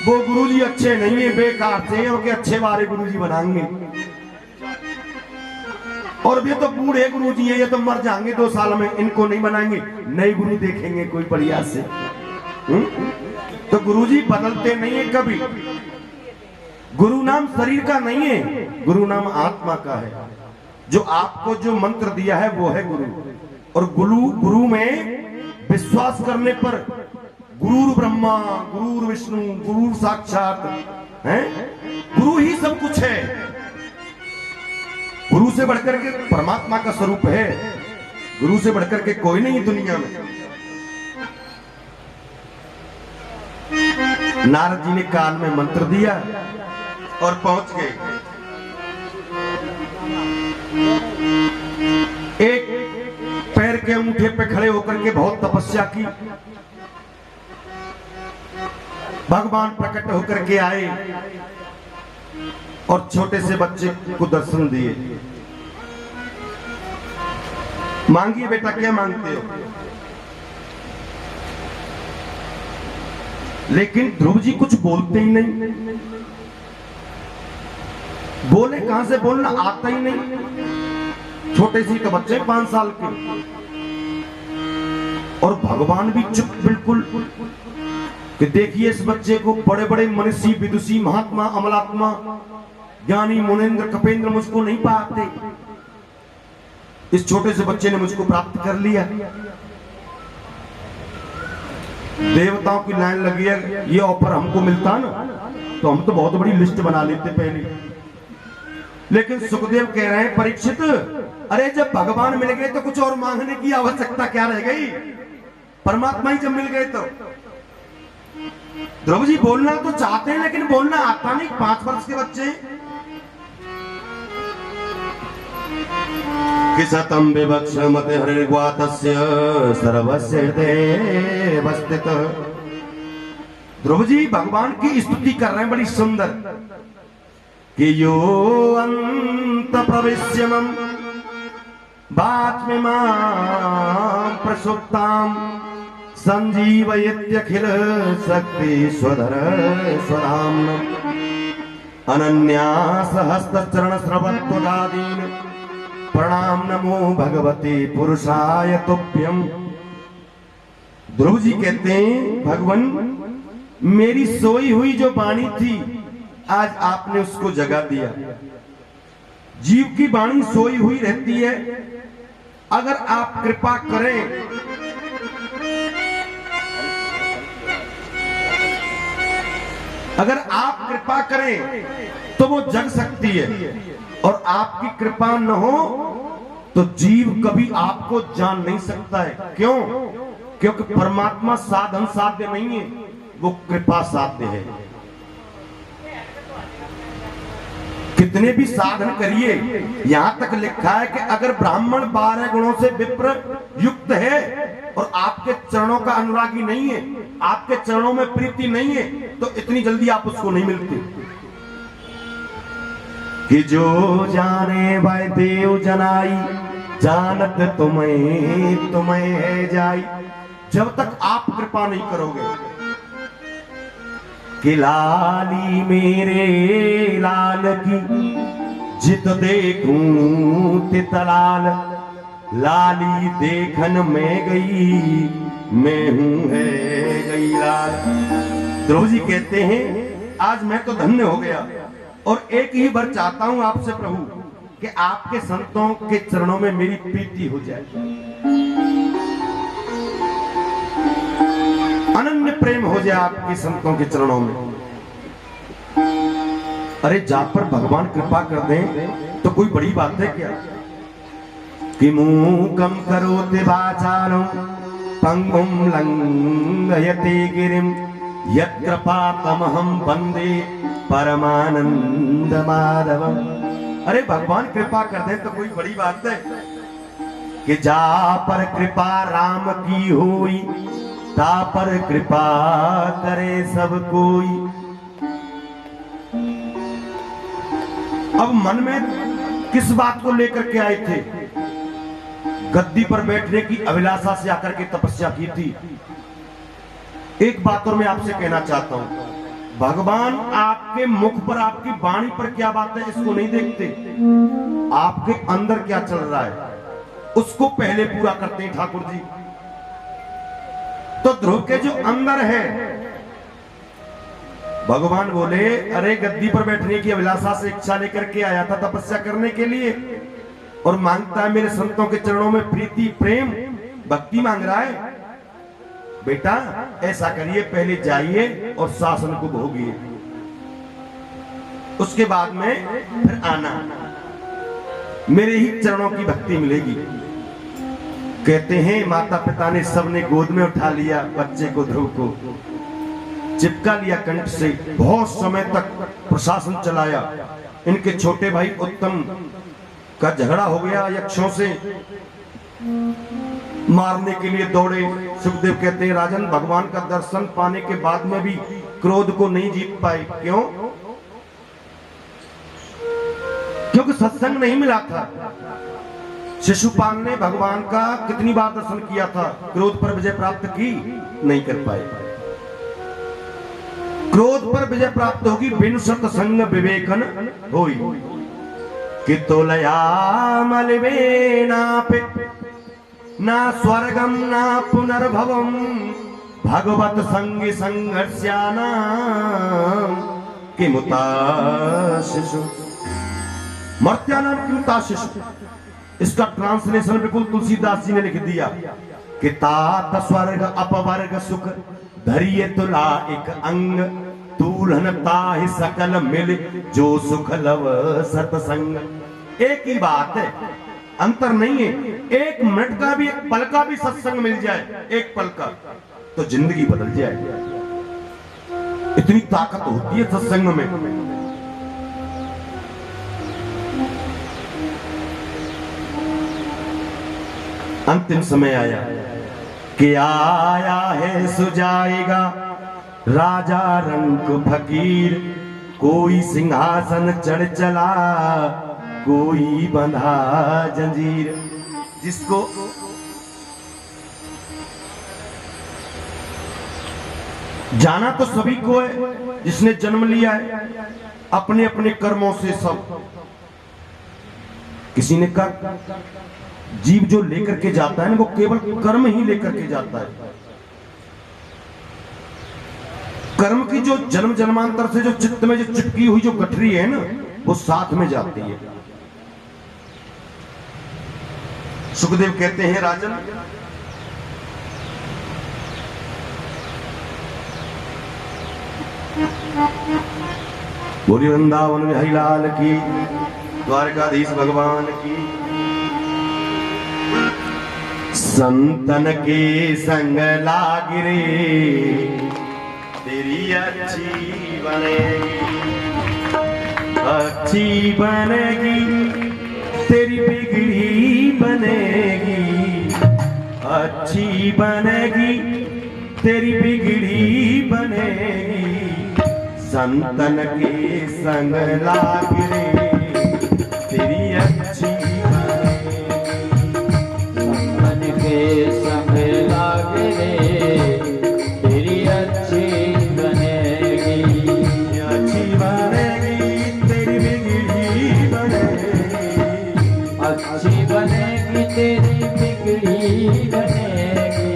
Speaker 1: वो गुरुजी अच्छे नहीं है, बेकार से, उनके अच्छे वाले गुरुजी बनाएंगे। और ये तो बूढ़े गुरुजी है, ये तो मर जाएंगे 2 साल में, इनको नहीं बनाएंगे, नए गुरु देखेंगे कोई बढ़िया से। तो गुरुजी बदलते नहीं है कभी। गुरु नाम शरीर का नहीं है, गुरु नाम आत्मा का है। जो आपको जो मंत्र दिया है वो है गुरु। और गुरु में विश्वास करने पर गुरु ब्रह्मा, गुरु विष्णु, गुरु साक्षात है, गुरु ही सब कुछ है। गुरु से बढ़कर के परमात्मा का स्वरूप है, गुरु से बढ़कर के कोई नहीं दुनिया में। नारद जी ने कान में मंत्र दिया और पहुंच गए। एक पैर के अंगूठे पे खड़े होकर के बहुत तपस्या की। भगवान प्रकट होकर के आए और छोटे से बच्चे को दर्शन दिए। मांगिए बेटा, क्या मांगते हो? लेकिन ध्रुव जी कुछ बोलते ही नहीं। बोले कहां से, बोलना आता ही नहीं। छोटे सी तो बच्चे 5 साल के। और भगवान भी चुप बिल्कुल कि देखिए इस बच्चे को बड़े बड़े मनीषी, विदुषी, महात्मा, अमलात्मा, ज्ञानी, मुनेन्द्र, कपेंद्र मुझको नहीं पाते, इस छोटे से बच्चे ने मुझको प्राप्त कर लिया। देवताओं की लाइन लगी है, ये ऑफर हमको मिलता ना तो हम तो बहुत बड़ी लिस्ट बना लेते पहले। लेकिन सुखदेव कह रहे हैं, परीक्षित, अरे जब भगवान मिल गए तो कुछ और मांगने की आवश्यकता क्या रह गई? परमात्मा ही जब मिल गए तो। ध्रुव जी बोलना तो चाहते हैं लेकिन बोलना आता नहीं, 5 वर्ष के बच्चे। कि सतम विवक्षमते हरिर्वातस्य सर्वस्य हृदये वस्थितः। ध्रुव जी भगवान की स्तुति कर रहे हैं बड़ी सुंदर कि यो अंत प्रविश्यमं बात्मिमां प्रसुप्तां संजीवयत्यखिल शक्ति स्वधर स्वधाम्नम् अनन्यास हस्तचरण स्रवत्वदादीन प्रणाम नमो भगवते पुरुषाय तुभ्यम। ध्रुव जी कहते हैं भगवान मेरी सोई हुई जो वाणी थी आज आपने उसको जगा दिया। जीव की वाणी सोई हुई रहती है, अगर आप कृपा करें अगर आप कृपा करें तो वो जग सकती है, और आपकी कृपा न हो तो जीव कभी आपको जान नहीं सकता है। क्यों? क्योंकि परमात्मा साधन साध्य नहीं है, वो कृपा साध्य है। कितने भी साधन करिए, यहां तक लिखा है कि अगर ब्राह्मण 12 गुणों से विप्र युक्त है और आपके चरणों का अनुरागी नहीं है, आपके चरणों में प्रीति नहीं है, तो इतनी जल्दी आप उसको नहीं मिलते। कि जो जाने वह देव जनाई जानत तुम्हें तुम्हें है जाई। जब तक आप कृपा नहीं करोगे कि लाली मेरे लाल की जित देखूं तित लाल लाली देखन में गई मैं हूं है गई लाल। ध्रुव जी कहते हैं आज मैं तो धन्य हो गया, और एक ही बार चाहता हूं आपसे प्रभु कि आपके संतों के चरणों में मेरी प्रीति हो जाए, अनन्य प्रेम हो जाए आपके संतों के चरणों में। अरे जा पर भगवान कृपा कर दें तो कोई बड़ी बात है क्या? कि मूकम करोति वाचालं पंगुम लंघयते गिरिम यत्कृपातमहं वंदे परमानंद माधवम। अरे भगवान कृपा कर दे तो कोई बड़ी बात है कि जा पर कृपा राम की होई ता पर कृपा करे सब कोई। अब मन में किस बात को लेकर के आए थे? गद्दी पर बैठने की अभिलाषा से आकर के तपस्या की थी। एक बात और मैं आपसे कहना चाहता हूं, भगवान आपके मुख पर आपकी वाणी पर क्या बात है इसको नहीं देखते, आपके अंदर क्या चल रहा है उसको पहले पूरा करते हैं ठाकुर जी। तो ध्रुव के जो अंदर है भगवान बोले अरे गद्दी पर बैठने की अभिलाषा से इच्छा लेकर के आया था तपस्या करने के लिए, और मांगता है मेरे संतों के चरणों में प्रीति प्रेम भक्ति मांग रहा है। बेटा ऐसा करिए पहले जाइए और शासन को भोगिए, उसके बाद में फिर आना, मेरे ही चरणों की भक्ति मिलेगी। कहते हैं माता पिता ने सबने गोद में उठा लिया बच्चे को, ध्रुव को चिपका लिया कंठ से, बहुत समय तक प्रशासन चलाया। इनके छोटे भाई उत्तम का झगड़ा हो गया यक्षों से, मारने के लिए दौड़े। सुखदेव कहते हैं राजन भगवान का दर्शन पाने के बाद में भी क्रोध को नहीं जीत पाए। क्यों? क्योंकि सत्संग नहीं मिला था। शिशुपाल ने भगवान का कितनी बार दर्शन किया था, क्रोध पर विजय प्राप्त की नहीं कर पाए। क्रोध पर विजय प्राप्त होगी बिन सत्संग विवेकन होई। कि तोलया मलवे नापे ना स्वर्गम ना पुनर्भवम भगवत संग संघर्ष्याना किमुता शिशु मर्त्यानाम किमुता शिशु। इसका ट्रांसलेशन बिल्कुल तुलसीदास जी ने लिख दिया कि तात स्वर्ग अपवर्ग सुख धरिये तुला एक अंग तूलन ताहि सकल मिल जो सुख लव सतसंग। एक ही बात है, अंतर नहीं है। एक मिनट का भी एक पल का भी सत्संग मिल जाए, एक पल का, तो जिंदगी बदल जाए। इतनी ताकत होती है सत्संग में। अंतिम समय आया कि आया है सुजाएगा राजा रंग फकीर, कोई सिंहासन चढ़ चला कोई बंधा जंजीर। जिसको जाना तो सभी को है, जिसने जन्म लिया है अपने अपने कर्मों से सब। किसी ने कहा जीव जो लेकर के जाता है ना वो केवल कर्म ही लेकर के जाता है। कर्म की जो जन्म जन्मांतर से जो चित्त में जो चिपकी हुई जो गठरी है ना वो साथ में जाती है। सुखदेव कहते हैं राजन, बोली वृंदावन बिहारी लाल की, द्वारकाधीश भगवान की। संतन के संग लाग रे तेरी अच्छी बनेगी, अच्छी बनेगी तेरी बिगड़ी बनेगी, अच्छी बनेगी तेरी बिगड़ी बनेगी। संतन के संग लाग रे तेरी अच्छी बनेगी,
Speaker 2: संतन के संग लाग रे तेरी अच्छी बनेगी,
Speaker 1: अच्छी बनेगी तेरी बिगड़ी बनेगी,
Speaker 2: अच्छी बनेगी तेरी बिगड़ी बनेगी,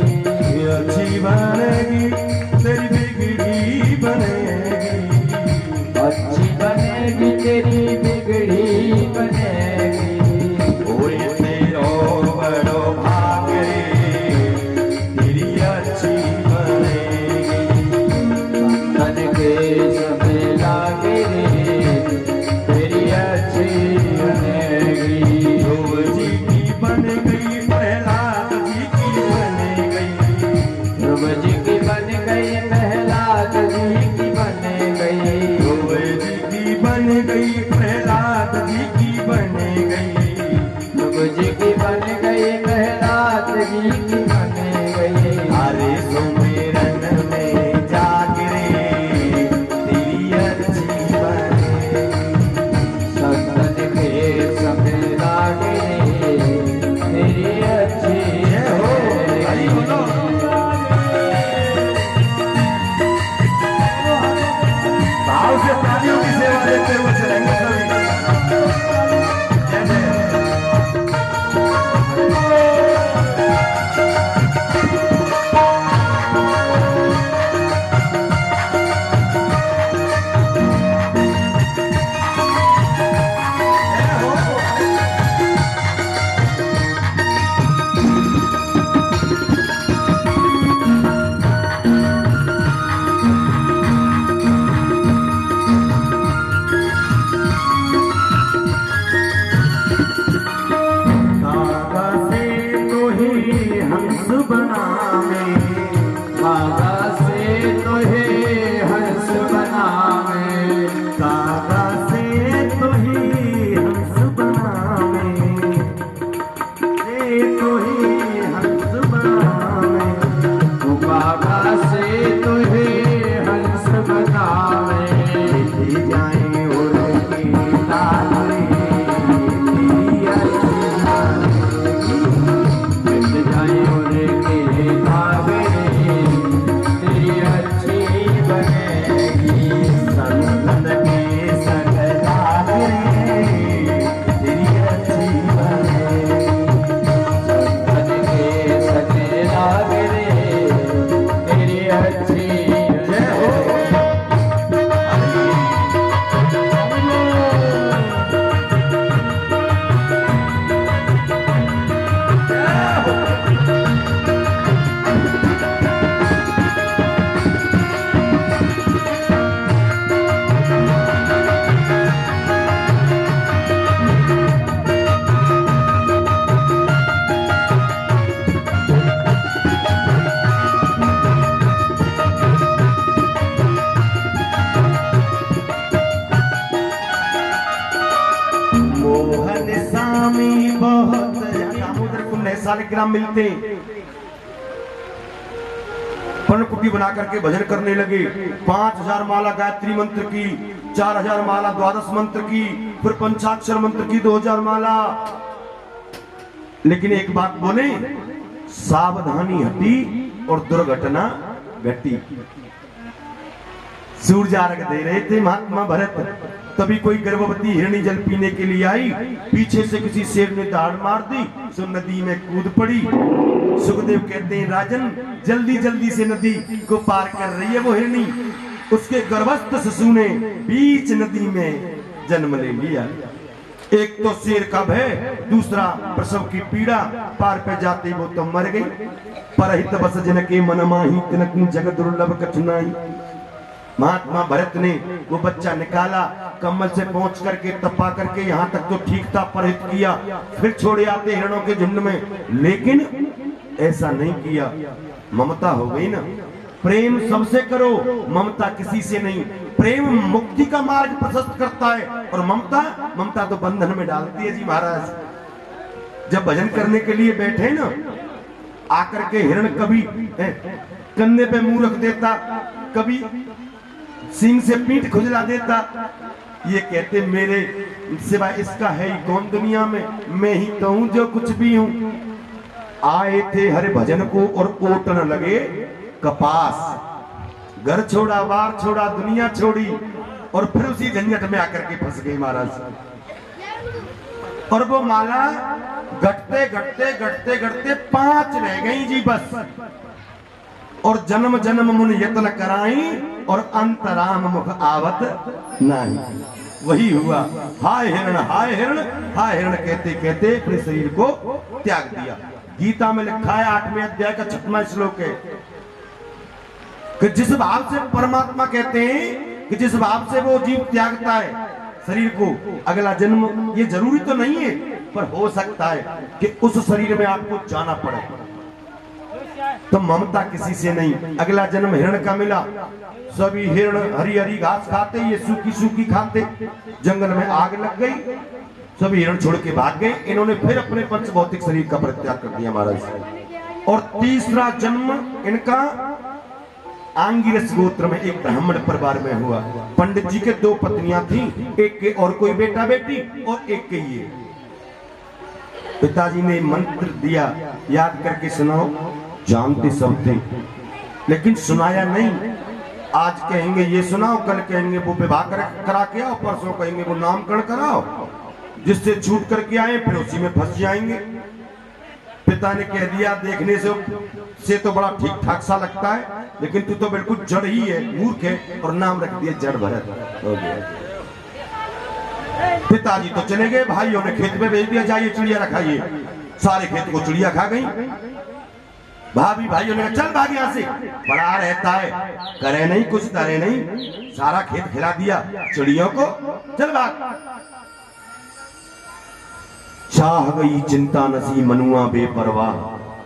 Speaker 1: अच्छी बनेगी तेरी बिगड़ी बनेगी,
Speaker 2: अच्छी बनेगी तेरी बिगड़ी
Speaker 1: सालिग्राम मिलते। पर्णकुटी बना करके भजन करने लगे। 5000 माला गायत्री मंत्र की, 4000 माला द्वादश मंत्र की, फिर पंचाक्षर मंत्र की 2000 माला। लेकिन एक बात बोले, सावधानी हटी और दुर्घटना घटी। सूर्य अर्घ दे रहे थे महात्मा भरत, तभी कोई गर्भवती हिरणी जल पीने के लिए आई। पीछे से किसी शेर ने दहाड़ मार दी, सो नदी में कूद पड़ी। सुखदेव कहते हैं, राजन जल्दी जल्दी से नदी को पार कर रही है वो हिरणी। उसके गर्भस्थ शिशु ने बीच नदी में जन्म ले लिया। एक तो शेर का भय, दूसरा प्रसव की पीड़ा। पार पे जाते वो तो मर गई। परहित बस जिनके मन माही तिनक जगत दुर्लभ कठिनाई। महात्मा भरत ने वो बच्चा निकाला, कमल से पहुंच करके तपा करके, यहाँ तक तो ठीक था, परहित किया, फिर छोड़े आते हिरणों के झुंड में। लेकिन ऐसा नहीं किया, ममता हो गई ना। प्रेम सबसे करो, ममता किसी से नहीं। प्रेम मुक्ति का मार्ग प्रशस्त करता है, और ममता तो बंधन में डालती है जी महाराज। जब भजन करने के लिए बैठे ना, आकर के हिरण कभी कंधे पे मुंह रख देता, कभी सिंह से पीठ खुजला देता। ये कहते, मेरे सिवाय इसका है ही कौन दुनिया में, मैं ही तो हूं जो कुछ भी हूं। आए थे हरे भजन को और ओटन लगे कपास। घर छोड़ा, वार छोड़ा, दुनिया छोड़ी, और फिर उसी झंझट में आकर के फंस गई महाराज। और वो माला घटते घटते घटते घटते 5 रह गई जी बस। और जन्म जन्म मुन यत्न कराई, और अंतराम मुख आवत नहीं। वही हुआ, हाय हिरण हाय हिरण हाय हिरण कहते कहते अपने शरीर को त्याग दिया। गीता में लिखा है 8वें अध्याय का 6वां श्लोक है कि जिस भाव से परमात्मा कहते हैं कि जिस भाव से वो जीव त्यागता है शरीर को, अगला जन्म ये जरूरी तो नहीं है, पर हो सकता है कि उस शरीर में आपको जाना पड़े। तो ममता किसी से नहीं। अगला जन्म हिरण का मिला। सभी हिरण हरी हरी घास खाते, ये सूखी सूखी खाते। जंगल में आग लग गई, सभी हिरण छोड़ के भाग गए। इन्होंने फिर अपने पंच भौतिक शरीर का परित्याग कर दिया महाराज। और तीसरा जन्म इनका आंगिरस गोत्र में एक ब्राह्मण परिवार में हुआ। पंडित जी के 2 पत्नियां थी, एक के और कोई बेटा बेटी, और एक के ये। पिताजी ने मंत्र दिया, याद करके सुनाओ। जानते सब थे, लेकिन सुनाया नहीं। आज कहेंगे ये सुनाओ, कल कहेंगे वो विवाह करा के आओ, परसों कहेंगे वो नामकरण कराओ। जिससे छूट करके आए फिर उसी में फंस जाएंगे। पिता ने कह दिया, देखने से तो बड़ा ठीक ठाक सा लगता है, लेकिन तू तो बिल्कुल जड़ ही है, मूर्ख है, और नाम रख दिया जड़ भरत। हो गया। पिताजी तो चले गए, भाइयों ने खेत में भेज दिया, जाइए चिड़िया रखाइए। सारे खेत को चिड़िया खा गई। भाभी भाइयों ने कहा, चल भाग यहाँ से, बड़ा रहता है, करे नहीं कुछ, करे नहीं, सारा खेत खिला दिया चिड़ियों को, चल भाग। चाह गई चिंता नसी मनुआ बेपरवाह,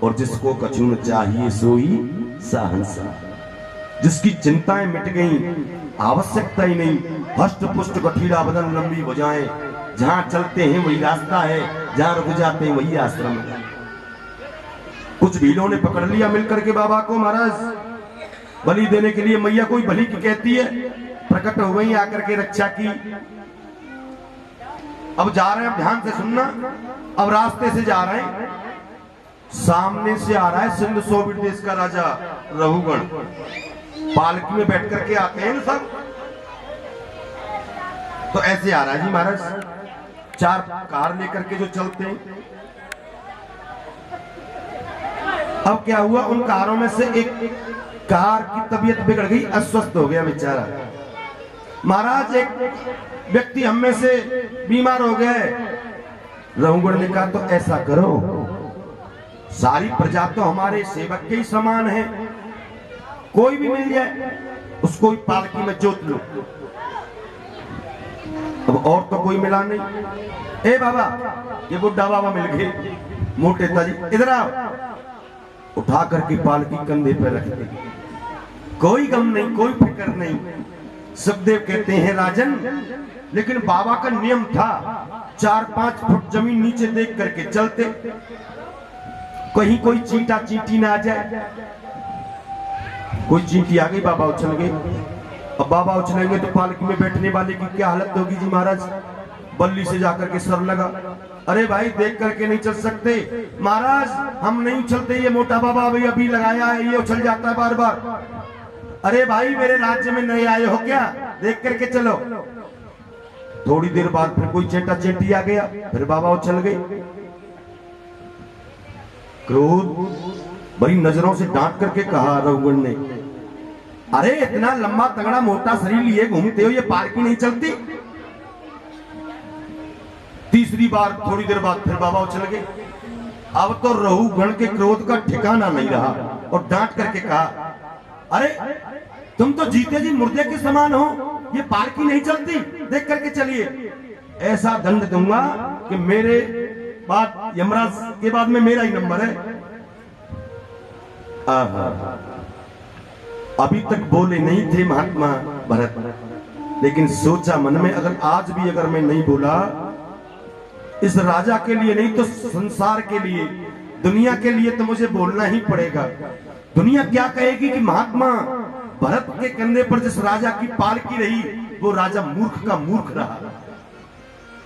Speaker 1: और जिसको कछुन चाहिए सोई सहनसा। जिसकी चिंताएं मिट गई, आवश्यकता ही नहीं, हष्ट पुष्ट गठीला बदन लंबी भुजाएं, जहां चलते हैं वही रास्ता है, जहां रुक जाते हैं वही आश्रम है। कुछ भीलों ने पकड़ लिया मिलकर के बाबा को महाराज बलि देने के लिए। मैया कोई बलि की कहती है, प्रकट हो गई, आकर के रक्षा की। अब जा रहे हैं, ध्यान से सुनना। अब रास्ते से जा रहे हैं, सामने से आ रहा है सिंध सोविट देश का राजा रहुगण। पालकी में बैठ करके आते हैं सब, तो ऐसे आ रहा है जी महाराज, 4 कार लेकर के जो चलते हैं। अब क्या हुआ, उन कारों में से एक कार की तबीयत बिगड़ गई, अस्वस्थ हो गया बेचारा महाराज। एक व्यक्ति हम में से बीमार हो गए। रहुगण ने कहा, तो ऐसा करो, सारी प्रजा तो हमारे सेवक के ही समान है, कोई भी मिल जाए उसको ही पालकी में जोत लो। अब और तो कोई मिला नहीं। ए बाबा, ये बुढ़ा बाबा मिल गए, मोटे ताजी, इधर आओ। उठा करके पालकी कंधे पर रख दी, कोई गम नहीं, कोई फिक्र नहीं। सुखदेव कहते हैं, राजन, लेकिन बाबा का नियम था 4-5 फुट जमीन नीचे देख करके चलते। कहीं कोई चींटा चींटी ना आ जाए। कोई चींटी आ गई, बाबा उछल गए। अब बाबा उछलेंगे तो पालकी में बैठने वाले की क्या हालत होगी जी महाराज। बल्ली से जाकर के सर लगा, अरे भाई देख करके नहीं चल सकते महाराज, हम नहीं उछलते, ये मोटा बाबा अभी लगाया है, ये उछल जाता है बार बार। अरे भाई मेरे राज्य में नए आए हो क्या, देख करके चलो। थोड़ी देर बाद फिर कोई चेटा चेटी आ गया, फिर बाबा उछल गए। क्रोध बड़ी नजरों से डांट करके कहा रघुगण ने, अरे इतना लंबा तगड़ा मोटा शरीर लिए घूमते हो, ये पालकी नहीं चलती। तीसरी बार थोड़ी देर बाद फिर बाबा उछल गए। अब तो रघुगण के क्रोध का ठिकाना नहीं रहा और डांट करके कहा, अरे तुम तो जीते जी मुर्दे के समान हो, ये पालकी नहीं चलती, देख करके चलिए। ऐसा दंड दूंगा कि मेरे बाद यमराज के बाद में मेरा ही नंबर है। आहा, अभी तक बोले नहीं थे महात्मा भरत, लेकिन सोचा मन में, अगर आज भी अगर मैं नहीं बोला, इस राजा के लिए नहीं तो संसार के लिए, दुनिया के लिए तो मुझे बोलना ही पड़ेगा। दुनिया क्या कहेगी कि महात्मा भरत के कंधे पर जिस राजा की पालकी रही, वो राजा मूर्ख का मूर्ख रहा।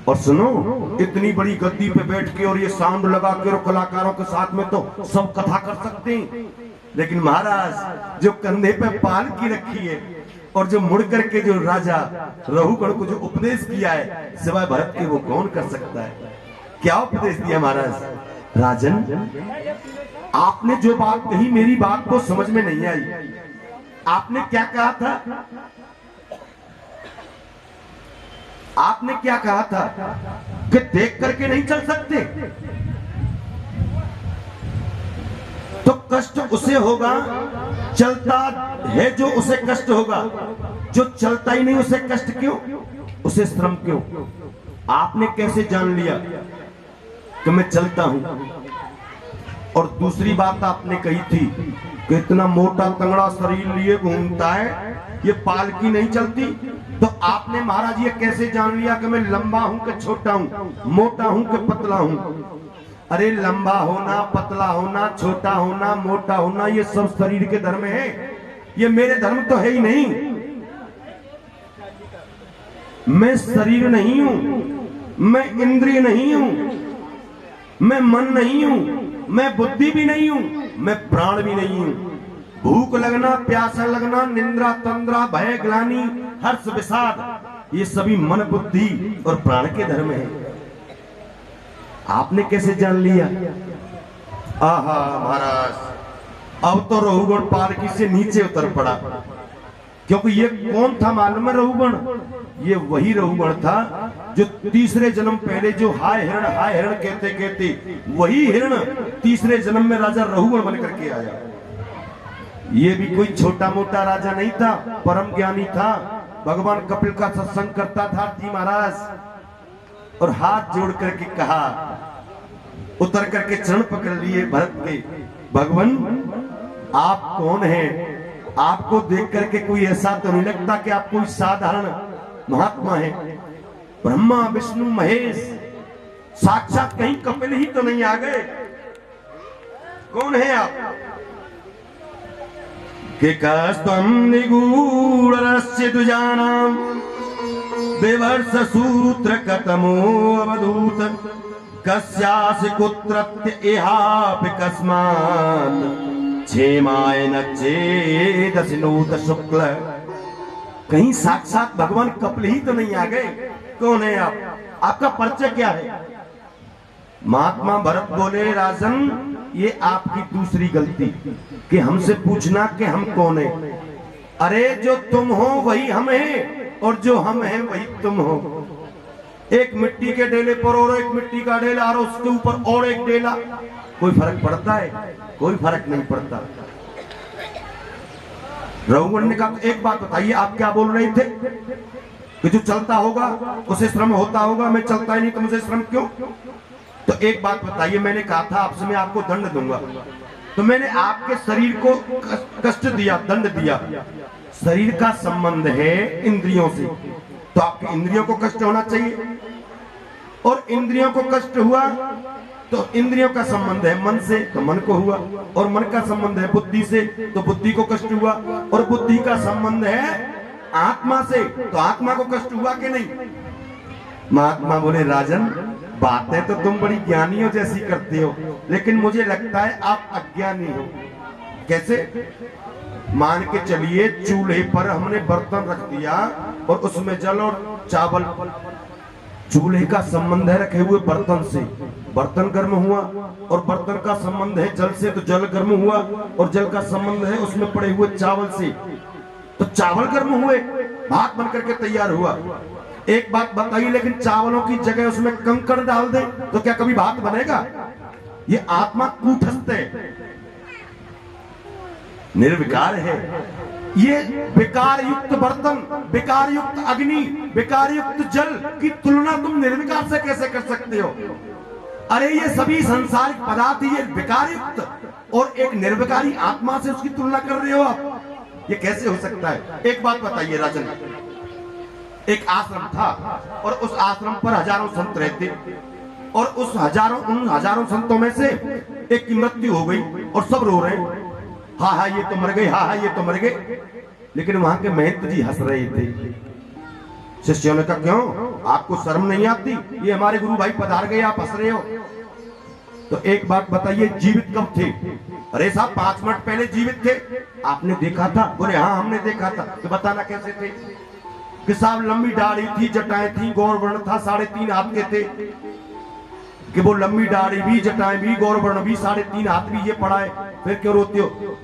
Speaker 1: और सुनो, इतनी बड़ी गद्दी पे बैठ के और ये साउंड लगा के और कलाकारों के साथ में तो सब कथा कर सकते हैं, लेकिन महाराज जो कंधे पे पालकी रखी है और जो मुड़ करके जो राजा रघुगण को जो उपदेश किया है, सिवाय भरत के वो कौन कर सकता है। क्या उपदेश दिया महाराज? राजन, आपने जो बात कही मेरी बात को समझ में नहीं आई। आपने क्या कहा था? आपने क्या कहा था कि देख करके नहीं चल सकते, तो कष्ट उसे होगा चलता है जो उसे कष्ट होगा, जो चलता ही नहीं उसे कष्ट क्यों, उसे श्रम क्यों? आपने कैसे जान लिया कि मैं चलता हूं? और दूसरी बात आपने कही थी कि इतना मोटा तंगड़ा शरीर लिए घूमता है, ये पालकी नहीं चलती, तो आपने महाराज ये कैसे जान लिया कि मैं लंबा हूं कि छोटा हूं, मोटा हूं कि पतला हूं? अरे लंबा होना, पतला होना, छोटा होना, मोटा होना, ये सब शरीर के धर्म है, ये मेरे धर्म तो है ही नहीं। मैं शरीर नहीं हूं, मैं इंद्रिय नहीं हूं, मैं मन नहीं हूं, मैं बुद्धि भी नहीं हूं, मैं प्राण भी नहीं हूं। भूख लगना, प्यासा लगना, निंद्रा, तंद्रा, भय, ग्लानि, हर्ष, विषाद, ये सभी मन, बुद्धि और प्राण के धर्म है। आपने कैसे जान लिया? आहा महाराज, अब तो रघुगण पालकी से नीचे उतर पड़ा, क्योंकि ये कौन था मालूम है? रघुगण, ये वही रघुगण था जो तीसरे जन्म पहले जो हाय हिरण कहते कहते वही हिरण तीसरे जन्म में राजा रघुगण बन करके आया। ये भी कोई छोटा मोटा राजा नहीं था, परम ज्ञानी था, भगवान कपिल का सत्संग करता था जी महाराज, और हाथ जोड़ करके कहा, उतर करके चरण पकड़ लिए भरत के, भगवान आप कौन हैं? आपको देख करके कोई ऐसा तो नहीं लगता कि आप कोई साधारण महात्मा है। ब्रह्मा विष्णु महेश साक्षात कहीं कपिल ही तो नहीं आ गए? कौन है आप? कि कस्तम निगूढ़ रहस्य दुजानाम विवर्ष सूत्र कतमो अवधूत कस्यासि कुत्रत्य इहापि कस्मात् क्षेमाय न चेदसि नूत शुक्ल। कहीं साक्षात भगवान कपिल ही तो नहीं आ गए? कौन है आप? आपका परिचय क्या है? महात्मा भरत बोले, राजन ये आपकी दूसरी गलती कि हमसे पूछना कि हम कौन है। अरे जो तुम हो वही हम हैं, और जो हम हैं वही तुम हो। एक मिट्टी के डेले पर और एक मिट्टी का डेला और उसके ऊपर और एक डेला, कोई फर्क पड़ता है? कोई फर्क नहीं पड़ता। रघुगण ने कहा, एक बात बताइए, आप क्या बोल रहे थे कि जो चलता होगा उसे श्रम होता होगा, मैं चलता ही नहीं तो मुझे श्रम क्यों? तो एक बात बताइए, मैंने कहा था आपसे मैं आपको दंड दूंगा, तो मैंने आपके शरीर को कष्ट दिया, दंड दिया। शरीर का संबंध है इंद्रियों से, तो आपकी इंद्रियों को कष्ट होना चाहिए, और इंद्रियों को कष्ट हुआ तो इंद्रियों का संबंध है मन से तो मन को हुआ, और मन का संबंध है बुद्धि से तो बुद्धि को कष्ट हुआ, और बुद्धि का संबंध है आत्मा से तो आत्मा को कष्ट हुआ कि नहीं। महात्मा बोले राजन, बातें तो तुम बड़ी ज्ञानियों जैसी करते हो, लेकिन मुझे लगता है आप अज्ञानी हो। कैसे? मान के चलिए चूल्हे पर हमने बर्तन रख दिया और उसमें जल और चावल, चूल्हे का संबंध है रखे हुए बर्तन से, बर्तन गर्म हुआ, और बर्तन का संबंध है जल से तो जल गर्म हुआ, और जल का संबंध है उसमें पड़े हुए चावल से तो चावल गर्म हुए, भात बन करके तैयार हुआ। एक बात बताइए, लेकिन चावलों की जगह उसमें कंकड़ डाल दे तो क्या कभी भात बनेगा? ये आत्मा कूटस्थ है, निर्विकार है। ये विकार युक्त बर्तन, विकार युक्त अग्नि, विकार युक्त जल की तुलना तुम निर्विकार से कैसे कर सकते हो? अरे ये सभी संसारिक पदार्थ ये विकार युक्त और एक निर्विकारी आत्मा से उसकी तुलना कर रहे हो आप, ये कैसे हो सकता है? एक बात बताइए राजन, एक आश्रम था और उस आश्रम पर हजारों संत रहते, और उन हजारों संतों में से एक की मृत्यु हो गई और सब रो रहे हैं, हाँ हाँ ये तो मर गए, हाँ हाँ ये तो मर गए। लेकिन वहां के महंत जी हंस रहे थे। शिष्यों ने कहा क्यों, आपको शर्म नहीं आती? ये हमारे गुरु भाई पधार गए, आप हंस रहे हो। तो एक बात बताइए, जीवित कब थे? अरे साहब 5 मिनट पहले जीवित थे, आपने देखा था? बोले हाँ हमने देखा था। तो बताना कैसे थे? कि साहब लंबी दाढ़ी थी, जटाएं थी, गौर वर्ण था, 3.5 हाथ के थे। कि वो लंबी दाढ़ी भी, जटाएं भी, गौर वर्ण भी, 3.5 हाथ भी, ये पड़ा है, फिर क्यों रोते हो?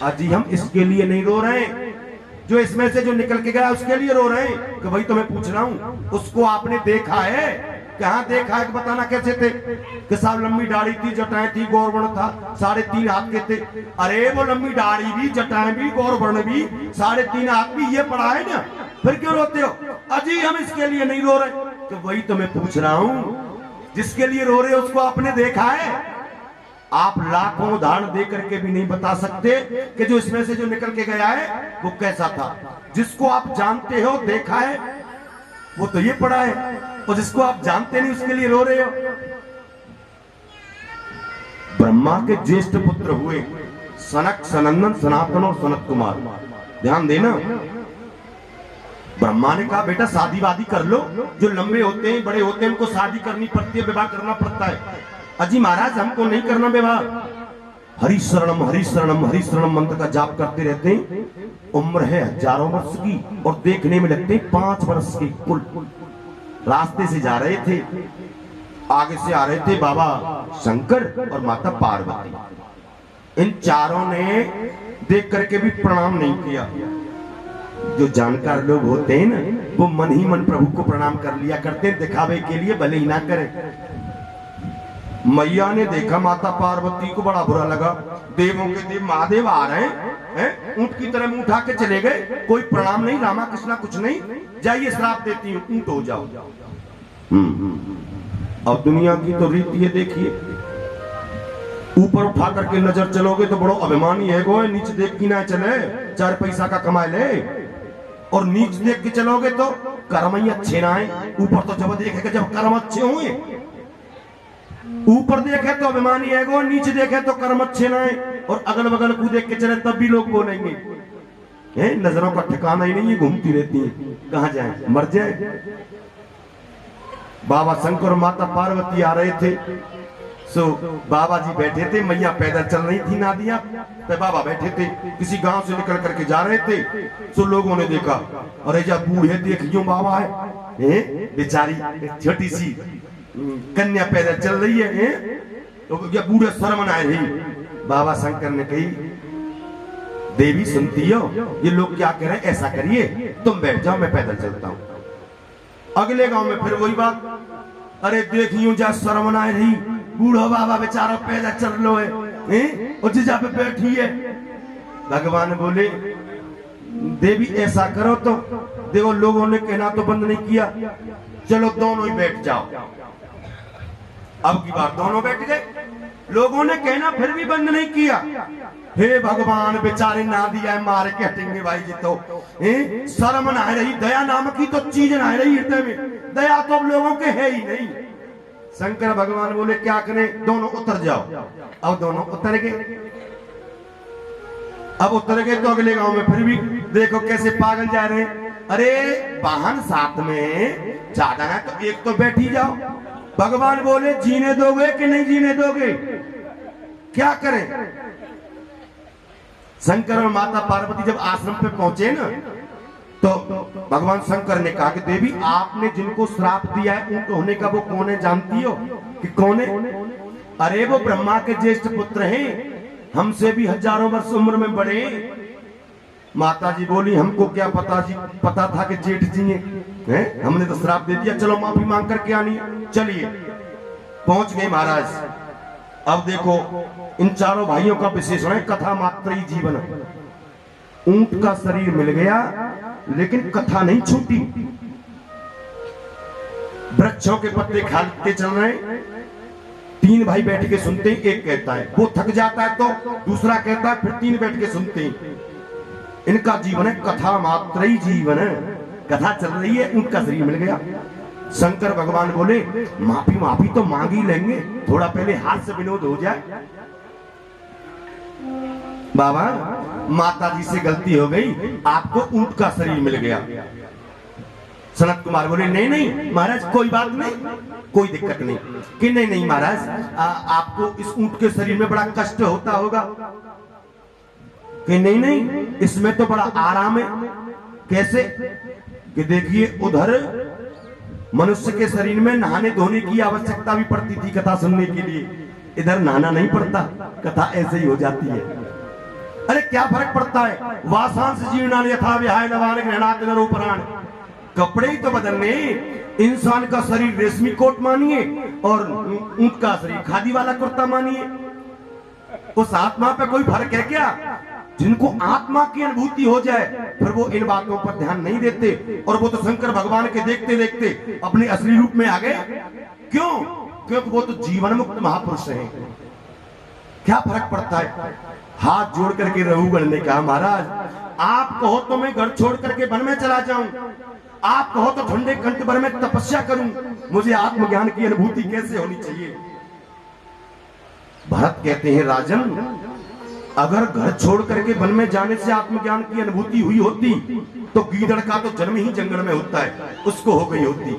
Speaker 1: अजी हम इसके लिए नहीं रो रहे हैं, जो इसमें से जो निकल के गया उसके लिए रो रहे हैं। कि भाई तो मैं पूछ रहा हूं, उसको आपने देखा है? कहां देखा है? कि बताना कैसे थे? कि साहब लंबी दाढ़ी थी, जटाएं थी, गौर वर्ण था, 3.5 हाथ के थे। अरे वो लंबी दाढ़ी भी, जटाएं भी, गौर वर्ण भी, 3.5 हाथ भी, ये पड़ा है ना, फिर क्यों रोते हो? अजी हम इसके लिए नहीं रो रहे। तो वही तो मैं पूछ रहा हूं, जिसके लिए रो रहे हो उसको आपने देखा है? आप लाखों उदाहरण दे करके भी नहीं बता सकते कि जो इसमें से जो निकल के गया है वो कैसा था। जिसको आप जानते हो, देखा है, वो तो ये पड़ा है, और जिसको आप जानते नहीं उसके लिए रो रहे हो। ब्रह्मा के ज्येष्ठ पुत्र हुए सनक, सनंदन, सनातन और सनत कुमार। ध्यान देना, ब्रह्मा ने कहा बेटा शादी वादी कर लो, जो लंबे होते हैं, बड़े होते हैं, उनको शादी करनी पड़ती है, विवाह करना पड़ता है। अजी महाराज हमको नहीं करना विवाह। हरि शरणम हरि शरणम हरि शरणम मंत्र का जाप करते रहते हैं। उम्र है हजारों वर्ष की और देखने में लगते 5 वर्ष के कुल। रास्ते से जा रहे थे, आगे से आ रहे थे बाबा शंकर और माता पार्वती। इन चारों ने देख करके भी प्रणाम नहीं किया। जो जानकार लोग होते हैं ना, वो मन ही मन प्रभु को प्रणाम कर लिया करते हैं, दिखावे के लिए, भले ही ना करें। मैया ने देखा माता पार्वती को, बड़ा बुरा लगा। देवों के देव महादेव आ रहे हैं, ऊंट की तरह मुंह उठा के चले गए, कोई प्रणाम नहीं, रामा कृष्णा कुछ नहीं, जाइए श्राप देती हूँ, ऊंट हो जाओ। अब दुनिया की तो रीति ये देखिए, ऊपर उठा करके नजर चलोगे तो बड़ो अभिमानी है गो, नीचे देख की ना चले, 4 पैसा का कमाए ले, और नीचे देख के चलोगे तो कर्म ही अच्छे ना आए। ऊपर तो जब देखेगा जब कर्म अच्छे होंगे, ऊपर देखे तो अभिमानी है गो, नीचे देखे तो कर्म अच्छे ना आए, और अगल बगल को देख के चले तब भी लोग बोलेंगे नजरों का ठिकाना ही नहीं, ये घूमती रहती है, कहां जाए, मर जाए। बाबा शंकर और माता पार्वती आ रहे थे, सो बाबा जी बैठे थे, मैया पैदल चल रही थी नादिया पे, बाबा बैठे थे, किसी गांव से निकल करके जा रहे थे। सो लोगों ने देखा, अरे जब बूढ़े देख यूं बाबा है, बेचारी छोटी सी कन्या पैदल चल रही है, तो जब बूढ़े शर्म आए रही। बाबा शंकर ने कही, देवी सुनती हो, ये लोग क्या कह रहे हैं, ऐसा करिए तुम बैठ जाओ, मैं पैदल चलता हूँ। अगले गांव में फिर वही बात, अरे देखियो जा शर्म आए रही, बूढ़ा बाबा बेचारा पैदल चल लो है, और जिजा पे बैठी है। भगवान बोले, देवी ऐसा करो तो देखो, लोगों ने कहना तो बंद नहीं किया, चलो दोनों ही बैठ जाओ। अब की बार दोनों बैठ गए, लोगों ने कहना फिर भी बंद नहीं किया। हे भगवान, बेचारे ना दिया है, मार के हटेंगे भाई जी, तो शर्म ना रही, दया नाम की तो चीज ना रही हृदय में, दया तो अब लोगों के है ही नहीं। शंकर भगवान बोले क्या करें, दोनों उतर जाओ। अब दोनों उतर गए। अब उतर गए तो अगले गांव में फिर भी देखो कैसे पागल जा रहे हैं। अरे वाहन साथ में ज्यादा है तो एक तो बैठी जाओ। भगवान बोले जीने दोगे कि नहीं जीने दोगे, क्या करें। शंकर और माता पार्वती जब आश्रम पे पहुंचे ना, तो भगवान शंकर ने कहा कि देवी आपने जिनको श्राप दिया है ऊंट होने का वो कौन है, जानती हो कि कौन है? अरे वो ब्रह्मा के ज्येष्ठ पुत्र हैं, हमसे भी हजारों वर्ष उम्र में बड़े। माता जी बोली हमको क्या पता जी, पता था कि जेठ जी हैं, हमने तो श्राप दे दिया, चलो माफी मांग करके आनी। चलिए पहुंच गए महाराज। अब देखो इन चारों भाइयों का विशेषण है कथा मात्र ही जीवन। ऊंट का शरीर मिल गया लेकिन कथा नहीं छूटी। वृक्षों के पत्ते खाते चल रहे, तीन भाई बैठ के सुनते हैं। एक कहता है, वो थक जाता है तो दूसरा कहता है, फिर तीन बैठ के सुनते हैं। इनका जीवन है कथा मात्र ही जीवन है। कथा चल रही है, ऊंट का शरीर मिल गया। शंकर भगवान बोले माफी माफी तो मांग ही लेंगे, थोड़ा पहले हाथ से विनोद हो जाए। बाबा माता जी से गलती हो गई, आपको ऊंट का शरीर मिल गया। सनत कुमार बोले नहीं नहीं महाराज कोई बात नहीं, कोई दिक्कत नहीं। कि नहीं नहीं महाराज आपको इस ऊंट के शरीर में बड़ा कष्ट होता होगा। कि नहीं नहीं इसमें तो बड़ा आराम है। कैसे? कि देखिए उधर मनुष्य के शरीर में नहाने धोने की आवश्यकता भी पड़ती थी कथा सुनने के लिए, इधर नहाना नहीं पड़ता, कथा ऐसे ही हो जाती है। अरे क्या फर्क पड़ता है, वासांश जीवनान यथा विहाय नवान ग्रहणात नरोपराण। कपड़े ही तो बदलने। इंसान का शरीर रेशमी कोट मानिए और ऊंट का शरीर खादी वाला कुर्ता मानिए। उस आत्मा पे कोई फर्क है क्या? जिनको आत्मा की अनुभूति हो जाए फिर वो इन बातों पर ध्यान नहीं देते। और वो तो शंकर भगवान के देखते देखते अपने असली रूप में आ गए। क्यों? क्योंकि वो तो जीवन मुक्त महापुरुष हैं। क्या फर्क पड़ता है? हाथ जोड़ करके रघुगण ने कहा महाराज आप कहो तो मैं घर छोड़ करके वन में चला जाऊं, आप कहो तो ठंडे कंठ भर में तपस्या करूं, मुझे आत्मज्ञान की अनुभूति कैसे होनी चाहिए? भरत कहते हैं राजन अगर घर छोड़ करके वन में जाने से आत्मज्ञान की अनुभूति हुई होती तो गीदड़ का तो जन्म ही जंगल में होता है, उसको हो गई होती।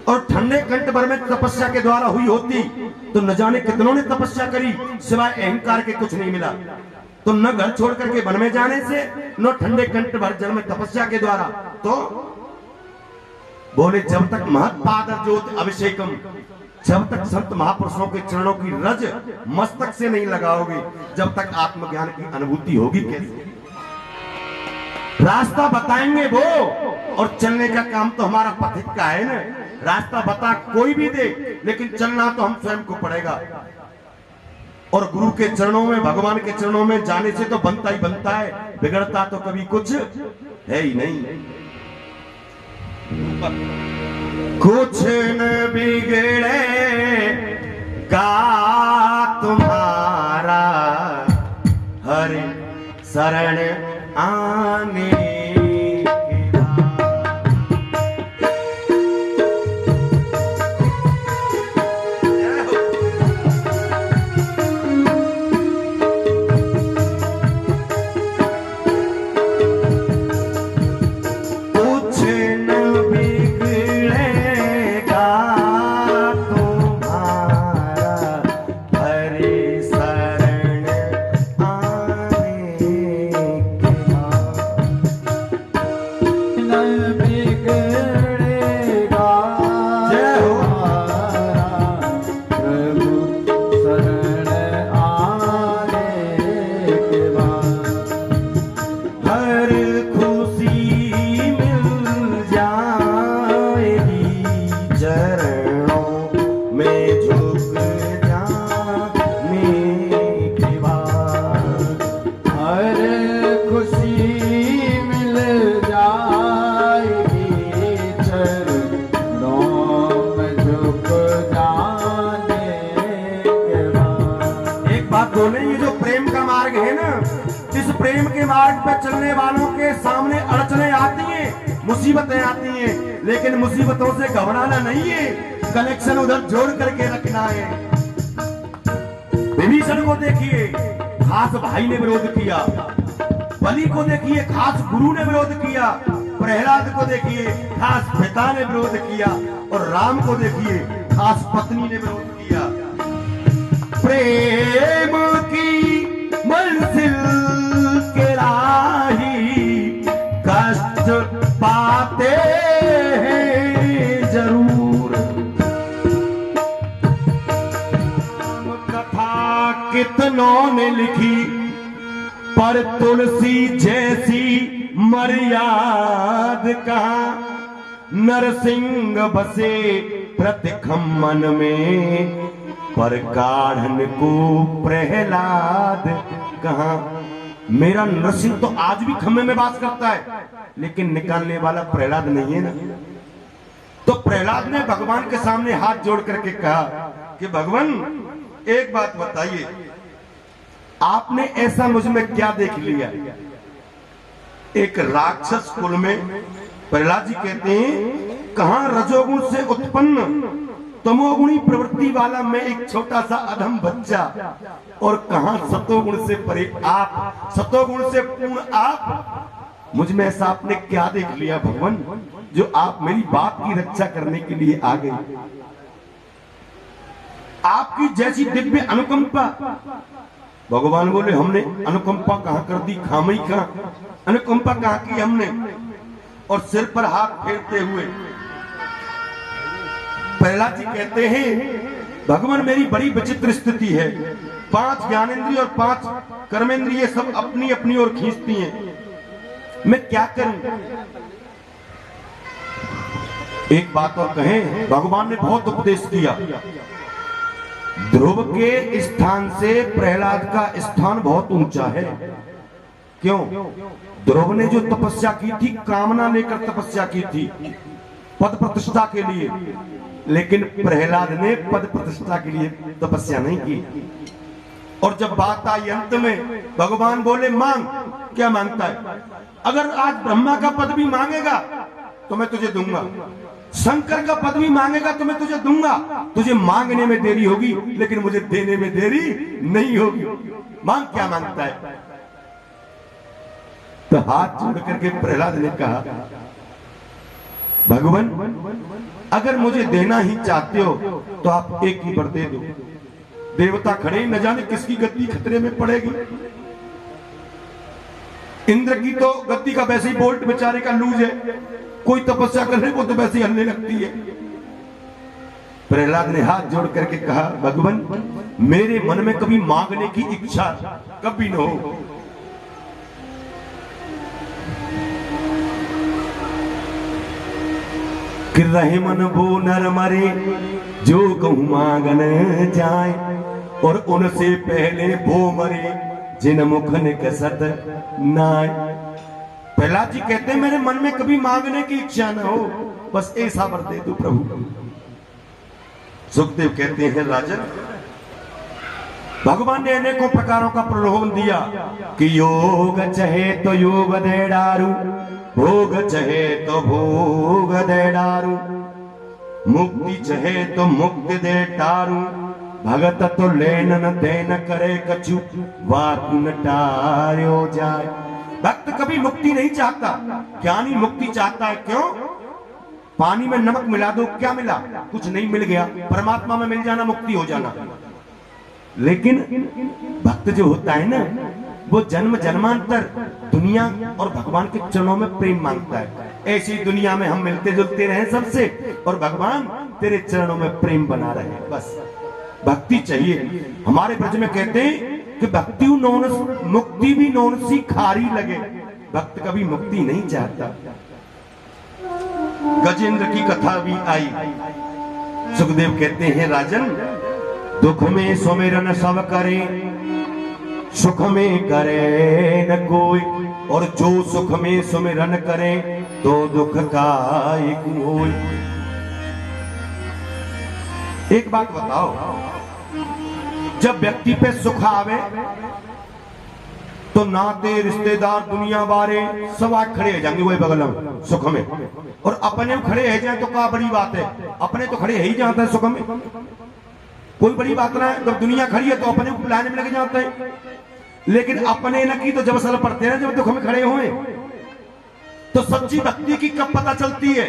Speaker 1: और ठंडे कंठ भर में तपस्या के द्वारा हुई होती तो न जाने कितनों ने तपस्या करी, सिवाय अहंकार के कुछ नहीं मिला। तो न घर छोड़ करके वन में जाने से न ठंडे कंठ भर जल में तपस्या के द्वारा। तो बोले जब तक महत्पादर ज्योति अभिषेकम, जब तक संत महापुरुषों के चरणों की रज मस्तक से नहीं लगाओगे जब तक आत्मज्ञान की अनुभूति होगी कैसे? रास्ता बताएंगे वो, और चलने का काम तो हमारा पथिक का है ना। रास्ता बता कोई भी दे लेकिन चलना तो हम स्वयं को पड़ेगा। और गुरु के चरणों में, भगवान के चरणों में जाने से तो बनता ही बनता है, बिगड़ता तो कभी कुछ है ही नहीं। कुछ न बिगड़े का तुम्हारा हरि शरण आने के बाद। कुछ न चलने वालों के सामने अड़चने आती हैं, मुसीबतें आती हैं, लेकिन मुसीबतों से घबराना नहीं है। कलेक्शन उधर जोड़ करके रखना है। विभीषण को देखिए, खास भाई ने विरोध किया। बलि को देखिए, खास गुरु ने विरोध किया। प्रहलाद को देखिए, खास पिता ने विरोध किया। और राम को देखिए, खास पत्नी ने विरोध किया। प्रेम की मंजिल के राही कष्ट पाते हैं जरूर। कथा कितनों ने लिखी, पर तुलसी जैसी मर्याद कहाँ। नरसिंह बसे प्रतिखम्मन में, पर काढ़न को प्रहलाद कहाँ। मेरा नरसिंह तो आज भी खम्मे में वास करता है, लेकिन निकालने वाला प्रहलाद नहीं है ना। तो प्रहलाद ने भगवान के सामने हाथ जोड़ करके कहा कि भगवान एक बात बताइए, आपने ऐसा मुझ में क्या देख लिया। एक राक्षस कुल में प्रहलाद जी कहते हैं, कहां रजोगुण से उत्पन्न तमोगुणी प्रवृत्ति वाला मैं एक छोटा सा अधम बच्चा, और कहां सतोगुण से परे आप, सतोगुण से पूर्ण आप। मुझ में ऐसा आपने क्या देख लिया भगवान, जो आप मेरी बात की रक्षा करने के लिए आ गए। आपकी जैसी दिव्य अनुकंपा। भगवान बोले, हमने अनुकंपा कहां कर दी, खामई कहां, अनुकंपा कहां की हमने। और सिर पर हाथ फेरते हुए प्रहलाद जी कहते हैं, भगवान मेरी बड़ी विचित्र स्थिति है। 5 ज्ञानेंद्रिय और 5 कर्मेंद्रिय सब अपनी अपनी ओर खींचती हैं, मैं क्या करूं। एक बात और कहें, भगवान ने बहुत उपदेश किया। ध्रुव के स्थान से प्रहलाद का स्थान बहुत ऊंचा है। क्यों? ध्रुव ने जो तपस्या की थी, कामना लेकर तपस्या की थी, पद प्रतिष्ठा के लिए, लेकिन प्रहलाद ने पद प्रतिष्ठा के लिए तपस्या नहीं की। और जब बात आई अंत में, भगवान बोले मांग। क्या मांगता है? अगर आज ब्रह्मा का पद भी मांगेगा तो मैं तुझे दूंगा, शंकर का पद भी मांगेगा तो मैं तुझे दूंगा। तुझे मांगने में देरी होगी, लेकिन मुझे देने में देरी नहीं होगी। मांग। क्या मांगता है? तो हाथ जोड़ करके प्रहलाद ने कहा, भगवान अगर मुझे देना ही चाहते हो तो आप एक ही वर दे दो। देवता खड़े, न जाने किसकी गद्दी खतरे में पड़ेगी। इंद्र की तो गद्दी का वैसे ही बोल्ट बेचारे का लूज है, कोई तपस्या करने को तो वैसे ही हलने लगती है। प्रहलाद ने हाथ जोड़ करके कहा, भगवान मेरे मन में कभी मांगने की इच्छा कभी न हो। कि रहे मन वो नर मरे जो कहूं मांगन जाए, और उनसे पहले वो मरे जिन मुख निकसत नाय। प्रहलाद जी कहते हैं, मेरे मन में कभी मांगने की इच्छा न हो, बस ऐसा वर दे दो प्रभु। सुखदेव कहते हैं, राजन भगवान ने अनेकों प्रकारों का प्रलोभन दिया कि योग चाहे तो योग दे डारू, भोग चाहे तो भोग दे डारू, मुक्ति चाहे तो मुक्ति दे टारू, भगत तो लेन न देन करे कछु, वाक न टार्यो जाए। भक्त कभी मुक्ति नहीं चाहता, ज्ञानी मुक्ति चाहता है। क्यों? पानी में नमक मिला दो, क्या मिला? कुछ नहीं मिल गया। परमात्मा में मिल जाना, मुक्ति हो जाना। लेकिन भक्त जो होता है ना, वो जन्म जन्मांतर दुनिया और भगवान के चरणों में प्रेम मांगता है। ऐसी दुनिया में हम मिलते जुलते रहे सबसे, और भगवान तेरे चरणों में प्रेम बना रहे, बस भक्ति चाहिए। हमारे ब्रज में कहते हैं कि भक्ति मुक्ति भी नौन सी खारी लगे। भक्त कभी मुक्ति नहीं चाहता। गजेंद्र की कथा भी आई। सुखदेव कहते हैं, राजन दुख में सुमिरन सब करे, सुख में करे न कोई, और जो सुख में सुमिरन करे तो दुख का कोई। एक बात बताओ, जब व्यक्ति पे सुख आवे तो नाते रिश्तेदार दुनिया बारे सब आज खड़े हो जाएंगे वही बगल में सुख में, और अपने खड़े हो जाए तो क्या बड़ी बात है। अपने तो खड़े ही जाते हैं सुख में, कोई बड़ी बात ना है। जब दुनिया खड़ी है तो अपने को लाने में लगे जाते हैं, लेकिन अपने न की तो जब असल पड़ते हैं, जब दुख में खड़े हुए। तो सच्ची भक्ति की कब पता चलती है?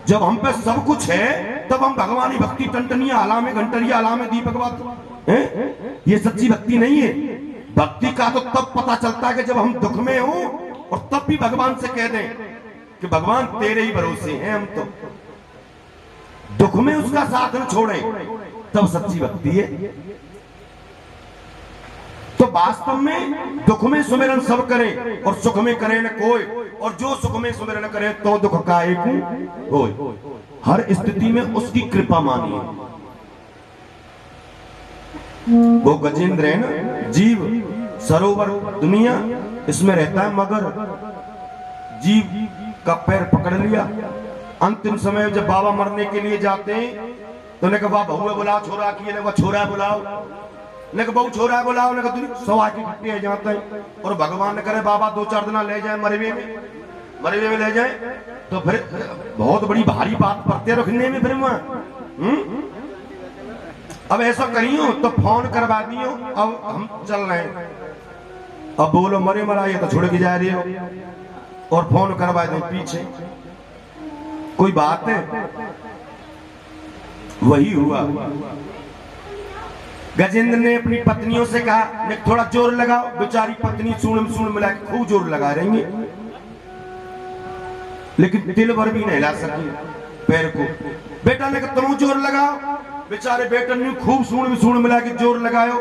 Speaker 1: जब हम पे सब कुछ है तब हम भगवानी भक्ति टंटनिया आला में, घंटरिया आला में, दीपक बात है। ये सच्ची भक्ति नहीं है। भक्ति का तो तब पता चलता है कि जब हम दुख में हो और तब भी भगवान से कह दें कि भगवान तेरे ही भरोसे हैं हम, तो दुख में उसका साथ न छोड़ें, तब सच्ची भक्ति है। तो वास्तव में दुख में सुमिरन सब करें और सुख में करे न कोई, और जो सुख में सुमिरन करे तो दुख का एक होय। हर स्थिति में उसकी कृपा मानिए। वो गजेंद्र है ना, जीव सरोवर दुनिया इसमें रहता है, मगर जीव का पैर पकड़ लिया। अंतिम समय जब बाबा मरने के लिए जाते हैं तो ने कहा बाबा हुआ बुलाओ छोरा की, ने कहा छोरा बुलाओ, ने कहा बहु छोरा बुलाओ, ने कहा सवा के इकट्ठे जाते हैं। और भगवान ने करे बाबा 2-4 दिन ले जाए मरवे में ले जाए, तो फिर बहुत बड़ी भारी बात पड़ते रखने में। फिर वहां अब ऐसा करियो तो फोन करवा दियो, अब हम चल रहे हैं, अब बोलो मरे मरा ये तो छोड़ के जा रही हो, और फोन करवा दे पीछे। कोई बात है? वही हुआ। गजेंद्र ने अपनी पत्नियों से कहा थोड़ा जोर लगाओ। बेचारी पत्नी सूण मिला के खूब जोर लगा रही है, लेकिन तिल भर भी नहीं हिला सकी पैर को। बेटा ने कहा तुम जोर लगाओ। बेचारे बेटे ने खूब सूण मिला के जोर लगायो।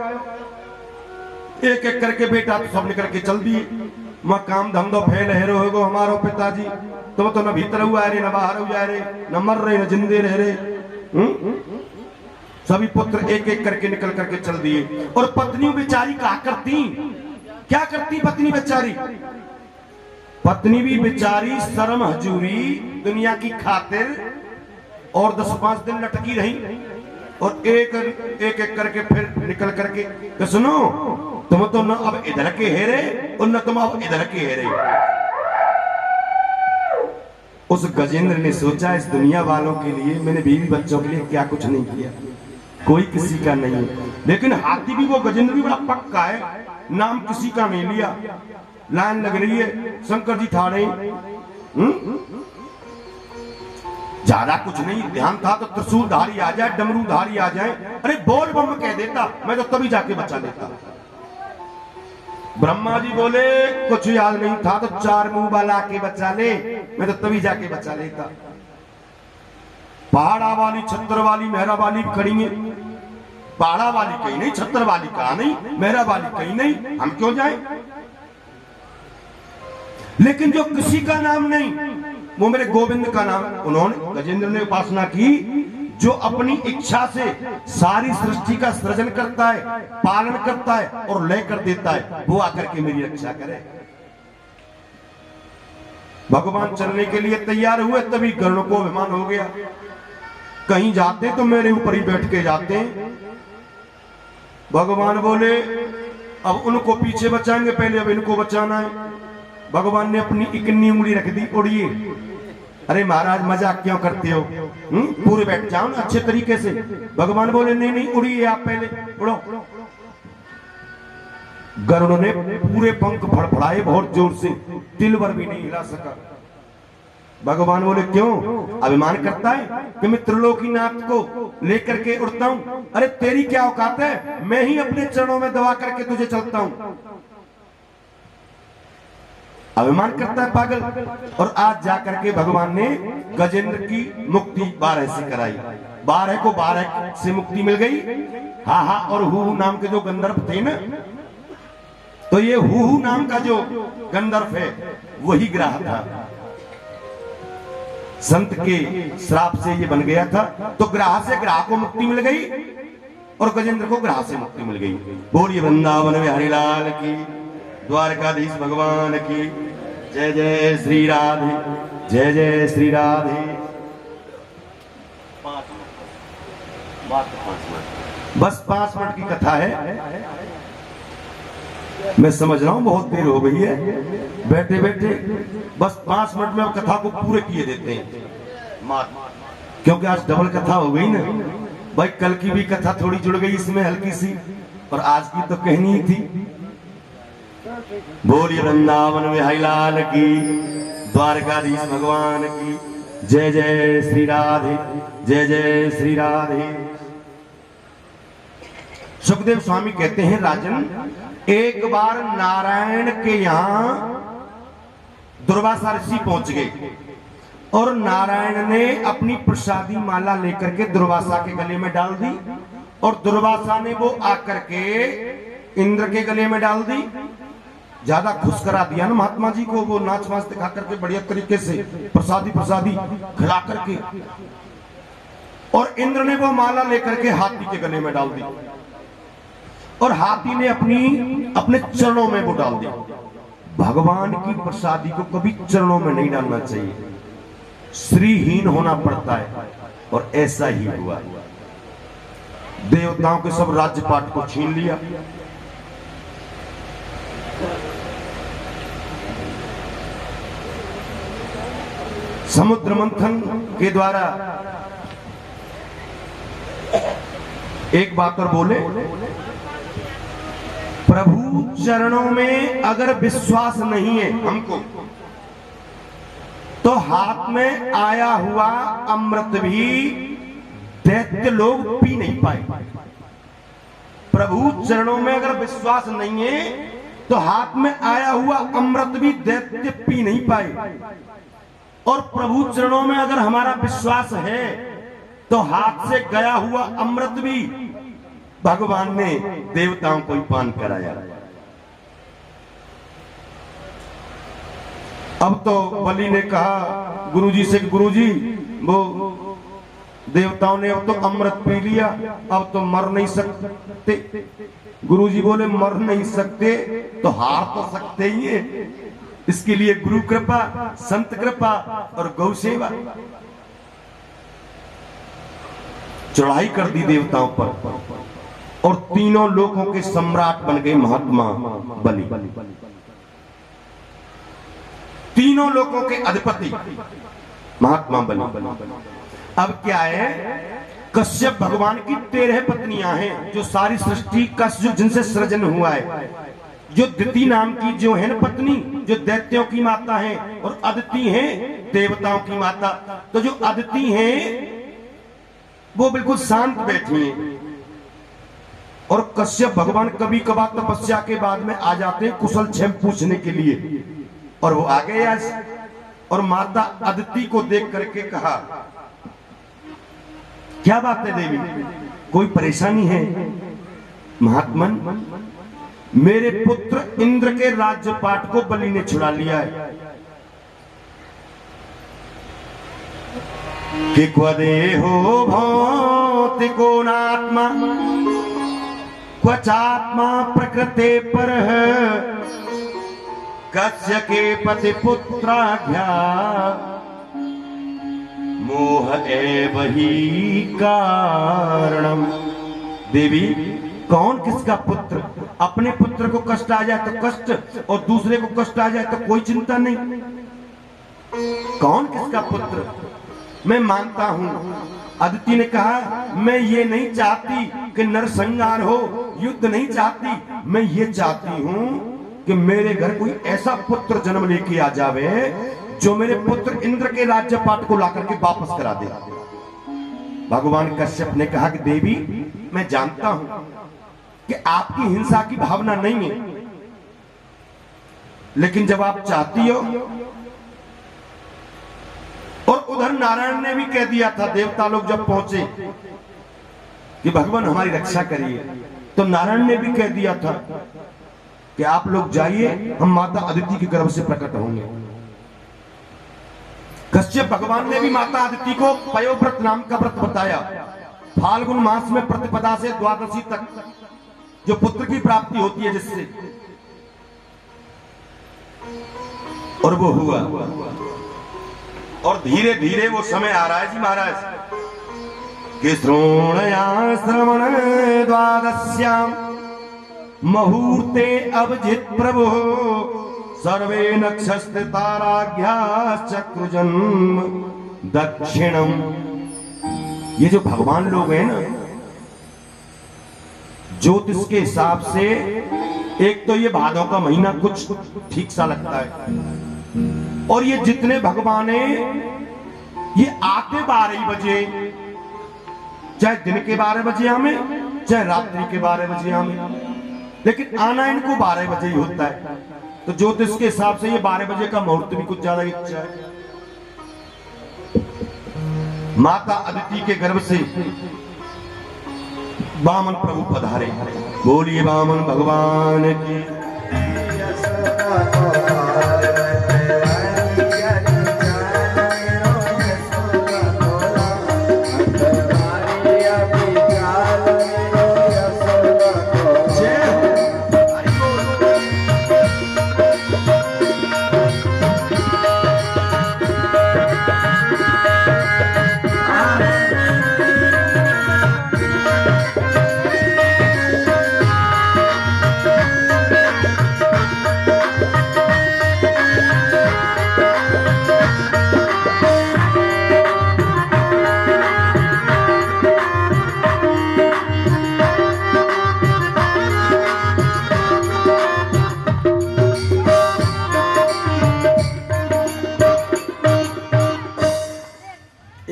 Speaker 1: एक एक करके बेटा तो सब निकल के चल दिए। मां काम धंधो फैल हेरो होगो हमारो पिताजी, तुम तो न भीतर हुआ रे, न बाहर हुआ रे, न मर रहे न जिंदे रह रहे। सभी पुत्र एक एक करके निकल करके चल दिए। और पत्नी बेचारी क्या करती पत्नी बेचारी? पत्नी भी बेचारी शर्म हजूरी दुनिया की खातिर और 10-5 दिन लटकी रही, और एक एक करके फिर निकल करके तो सुनो, तुम तो न अब इधर के हेरे और न तुम अब इधर के हेरे। उस गजेंद्र ने सोचा इस दुनिया वालों के लिए मैंने बीवी बच्चों के लिए क्या कुछ नहीं किया, कोई किसी का नहीं है। लेकिन हाथी भी वो गजेंद्र भी बड़ा पक्का है, नाम किसी का नहीं लिया। लाइन लग रही है, शंकर जी ठाड़े, ज्यादा कुछ नहीं ध्यान था तो त्रिशूलधारी आ जाए, डमरूधारी आ जाए, अरे बोल बम कह देता, मैं तो तभी जाके बचा लेता। ब्रह्मा जी बोले कुछ याद नहीं था तो 4 मुंह वाला के बचा ले, मैं तो तभी जाके बचा लेता। पहाड़ा वाली, छत्र वाली, मेहरा वाली खड़ी है। पहाड़ा वाली कहीं नहीं, छत्र वाली कहा नहीं, मेहरा वाली कहीं नहीं, हम क्यों जाएं? लेकिन जो किसी का नाम नहीं वो मेरे गोविंद का नाम। उन्होंने गजेंद्र ने उपासना की, जो अपनी इच्छा से सारी सृष्टि का सृजन करता है, पालन करता है और लय कर देता है, वो आकर के मेरी रक्षा करे। भगवान चलने के लिए तैयार हुए, तभी गरुड़ को अभिमान हो गया। कहीं जाते तो मेरे ऊपर ही बैठ के जाते। भगवान बोले अब उनको पीछे बचाएंगे, पहले अब इनको बचाना है। भगवान ने अपनी इकन्नी उंगली रख दी, उड़िए। अरे महाराज मजाक क्यों करते हो, पूरे बैठ जाओ ना अच्छे तरीके से। भगवान बोले नहीं नहीं उड़िए आप पहले, उड़ो। गरुड़ ने पूरे पंख फड़फड़ाए बहुत जोर से, तिल भर भी नहीं हिला सका। भगवान बोले क्यों? अभिमान करता है कि मैं त्रिलोकीनाथ को लेकर के उड़ता हूं? अरे तेरी क्या औकात है, मैं ही अपने चरणों में दबा करके तुझे चलता हूं। अभिमान करता है पागल। और आज जाकर के भगवान ने गजेंद्र की मुक्ति 12 से कराई। 12 को 12 से मुक्ति मिल गई। हा और हु नाम के जो गंधर्व थे ना, तो ये हु नाम का जो गंधर्व है वही ग्राह था। संत के श्राप से ये बन गया था, तो ग्राह से ग्राह को मुक्ति मिल गई और गजेंद्र को ग्राह से मुक्ति मिल गई। बोलिए वृंदावन बिहारी लाल की, द्वारकाधीश भगवान की जय। जय श्री राधे, जय जय श्री राधे। बस 5 मिनट की कथा है। मैं समझ रहा हूं बहुत देर हो गई है, बैठे बैठे बस 5 मिनट में कथा को पूरे किए देते हैं। क्योंकि आज डबल कथा हो गई ना भाई, कल की भी कथा थोड़ी जुड़ गई इसमें हल्की सी, और आज की तो कहनी ही थी। बोलिए वृंदावन बिहारी लाल की, द्वारकाधीश भगवान की जय। जय श्री राधे, जय जय श्री राधे। सुखदेव स्वामी कहते हैं राजन, एक बार नारायण के यहां दुर्वासा ऋषि पहुंच गए और नारायण ने अपनी प्रसादी माला लेकर के दुर्वासा के गले में डाल दी, और दुर्वासा ने वो आकर के इंद्र के गले में डाल दी। ज्यादा खुश करा दिया ना महात्मा जी को, वो नाच वाच दिखा करके बढ़िया तरीके से प्रसादी प्रसादी खिला करके, और इंद्र ने वो माला लेकर के हाथी के गले में डाल दी, और हाथी ने अपने चरणों में वो डाल दिया। भगवान की प्रसादी को कभी चरणों में नहीं डालना चाहिए, श्रीहीन होना पड़ता है, और ऐसा ही हुआ। देवताओं के सब राज्यपाट को छीन लिया। समुद्र मंथन के द्वारा एक बात और बोले, प्रभु चरणों में अगर विश्वास नहीं है हमको, तो हाथ में आया हुआ अमृत भी दैत्य लोग पी नहीं पाए। प्रभु चरणों में अगर विश्वास नहीं है तो हाथ में आया हुआ अमृत भी दैत्य पी नहीं पाए, और प्रभु चरणों में अगर हमारा विश्वास है तो हाथ से गया हुआ अमृत भी भगवान ने देवताओं को ही पान कराया। अब तो बलि ने कहा गुरुजी से, गुरुजी वो देवताओं ने अब तो अमृत पी लिया, अब तो मर नहीं सकते। गुरुजी बोले मर नहीं सकते तो हार तो सकते ही है, इसके लिए गुरु कृपा, संत कृपा और गौ सेवा। चढ़ाई कर दी देवताओं पर, और तीनों लोकों के सम्राट बन गए महात्मा बलि। तीनों लोकों के अधिपति महात्मा बलि। अब क्या है, कश्यप भगवान की 13 पत्नियां हैं, जो सारी सृष्टि का जिनसे सृजन हुआ है। जो दिति नाम की जो है पत्नी, जो दैत्यों की माता है, और अदिति है देवताओं की माता। तो जो अदिति है वो बिल्कुल शांत बैठी है, और कश्यप भगवान कभी कभार तपस्या के बाद में आ जाते हैं कुशल क्षेम पूछने के लिए, और वो आ गए आज। और माता अदिति को देख करके कहा, क्या बात है देवी, कोई परेशानी है? महात्मन, मेरे पुत्र इंद्र के राज्यपाट को बलि ने छुड़ा लिया है। कि क्वदेहो भौतिको नात्मा क्वचात्मा प्रकृते परः कस्य के पति पुत्राज्ञा मोह एव ही कारणम। देवी, कौन किसका पुत्र? अपने पुत्र को कष्ट आ जाए तो कष्ट, और दूसरे को कष्ट आ जाए तो कोई चिंता नहीं। कौन किसका पुत्र? मैं मानता हूं, अदिति ने कहा, मैं ये नहीं चाहती कि नरसंहार हो, युद्ध नहीं चाहती, मैं ये चाहती हूं कि मेरे घर कोई ऐसा पुत्र जन्म लेके आ जावे जो मेरे पुत्र इंद्र के राज्यपाट को लाकर के वापस करा दे। भगवान कश्यप ने कहा कि देवी, मैं जानता हूं कि आपकी हिंसा की भावना नहीं है, लेकिन जब आप चाहती हो, और उधर नारायण ने भी कह दिया था, देवता लोग जब पहुंचे कि भगवान हमारी रक्षा करिए, तो नारायण ने भी कह दिया था कि आप लोग जाइए, हम माता अदिति के गर्भ से प्रकट होंगे। कश्यप भगवान ने भी माता अदिति को पयोव्रत नाम का व्रत बताया। फाल्गुन मास में प्रतिपदा से द्वादशी तक जो पुत्र की प्राप्ति होती है जिससे, और वो हुआ। और धीरे धीरे वो समय आ रहा है जी महाराज कि श्रोणया श्रवण द्वादश्याम मुहूर्ते अभिजित प्रभु सर्वे नक्षत्र ताराघ्या चक्रु जन्म दक्षिणम ये जो भगवान लोग हैं ना, ज्योतिष के हिसाब से एक तो ये भादों का महीना कुछ ठीक सा लगता है, और ये जितने भगवान हैं ये आते 12 बजे, चाहे दिन के 12 बजे हमें, चाहे रात्रि के 12 बजे हमें, लेकिन आना इनको 12 बजे ही होता है। तो ज्योतिष के हिसाब से ये 12 बजे का मुहूर्त भी कुछ ज्यादा इच्छा है। माता अदिति के गर्भ से वामन प्रभु पधारे। बोलिए वामन भगवान की।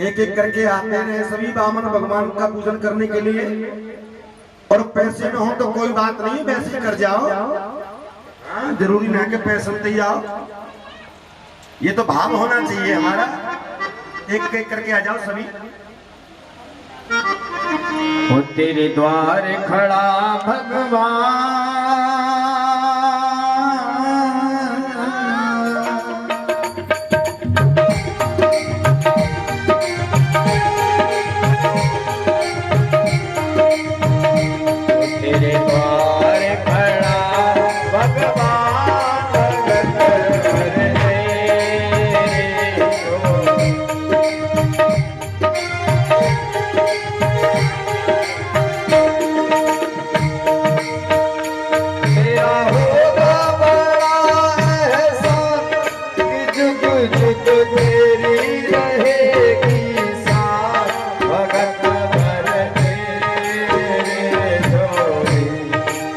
Speaker 1: एक एक करके आते हैं सभी वामन भगवान का पूजन करने के लिए, और पैसे न हो तो कोई बात नहीं, पैसे कर जाओ, जरूरी ना कि पैसे दे जाओ, ये तो भाव होना चाहिए हमारा। एक एक करके आ जाओ सभी।
Speaker 2: हो तेरे द्वार खड़ा भगवान, तेरे द्वार खड़ा भगवान, भगत भर तेरा होगा बड़ा एहसान कि जुग जुग तेरी रहेगी साथ, भगत भर तेरे झोली,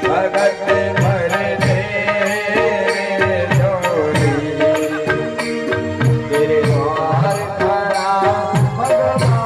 Speaker 2: भगत भर तेरे झोली, तेरे द्वार खड़ा भगवान।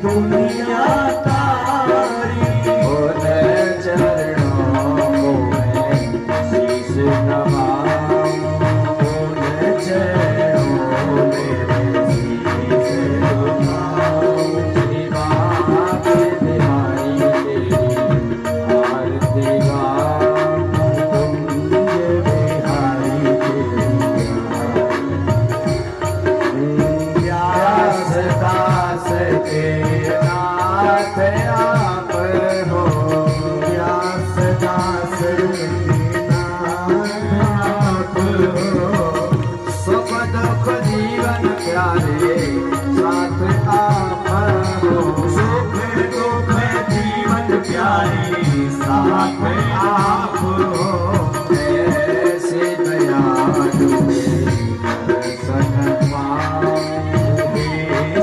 Speaker 1: दुनिया तारी।
Speaker 2: उन चरणों को मैं शीश नवाऊं,
Speaker 1: उन चरणों में शीश नवाऊं।
Speaker 2: श्री माँ के बिहारी तेरी आरती गाऊं,
Speaker 1: कुंज बिहारी तेरी
Speaker 2: व्यास दास के नाथ आप हो,
Speaker 1: व्यास दास के नाथ आप हो।
Speaker 2: सुख दुख जीवन प्यारे साथ आप हो,
Speaker 1: सुख दुख जीवन प्यारी साथ आप हो।
Speaker 2: ऐसे दयालु दर्शन पाऊं,
Speaker 1: हे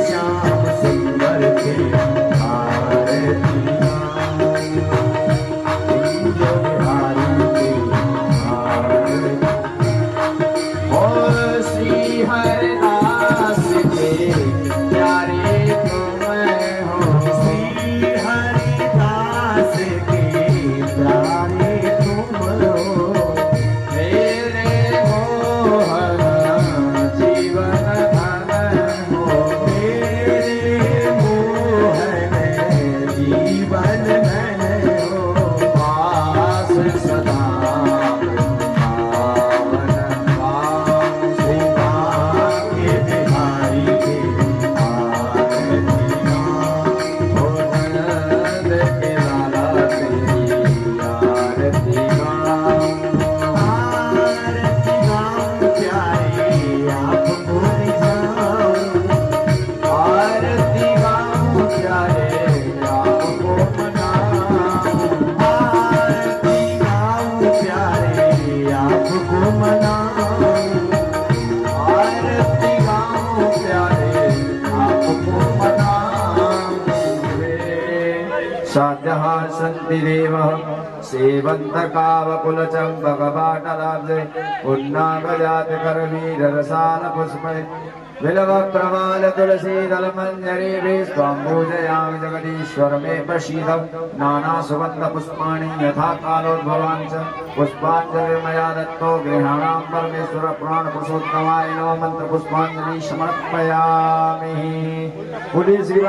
Speaker 1: श्याम सुंदर के आरती गाऊं, कुंज बिहारी के आरती।
Speaker 2: और श्री हरिदास के प्यारे तुम हो,
Speaker 1: श्री हरिदास के प्यारे तुम हो।
Speaker 2: मेरे मोहन जीवन धन हो,
Speaker 1: तेरे मोहन जीवन धन हो।
Speaker 2: पास सदा पावन पाऊं,
Speaker 1: श्री माँ के बिहारी के आरती गाऊं,
Speaker 2: नंद के लाला तेरी आरती गाऊं,
Speaker 1: आरती गाऊं प्यारे आपको रिझाऊं।
Speaker 2: आरती गाऊं प्यारे आपको मनाऊं,
Speaker 1: आरती गाऊं प्यारे आपको मनाऊं।
Speaker 2: आरती गाऊं प्यारे आपको मनाऊं। साध्यः सन्ति देवः सेवन्त कावकुल चम्पक बाटलाब्जे, पुन्नागजात करवीर रसाल पुष्पे, बिल्व प्रवाल तुलसी दल मंजरी स्वां पूजयामि जगदीश्वर मे प्रसीद। नाना सुगंध पुष्पाणि यथा कालोद्भवान् च पुष्पाञ्जलि मया दत्तो गृहाणां परमेश्वर प्राण पुरुषोत्तमाय नमः। मंत्र पुष्पाञ्जलि समर्पयामि। बोलिए श्री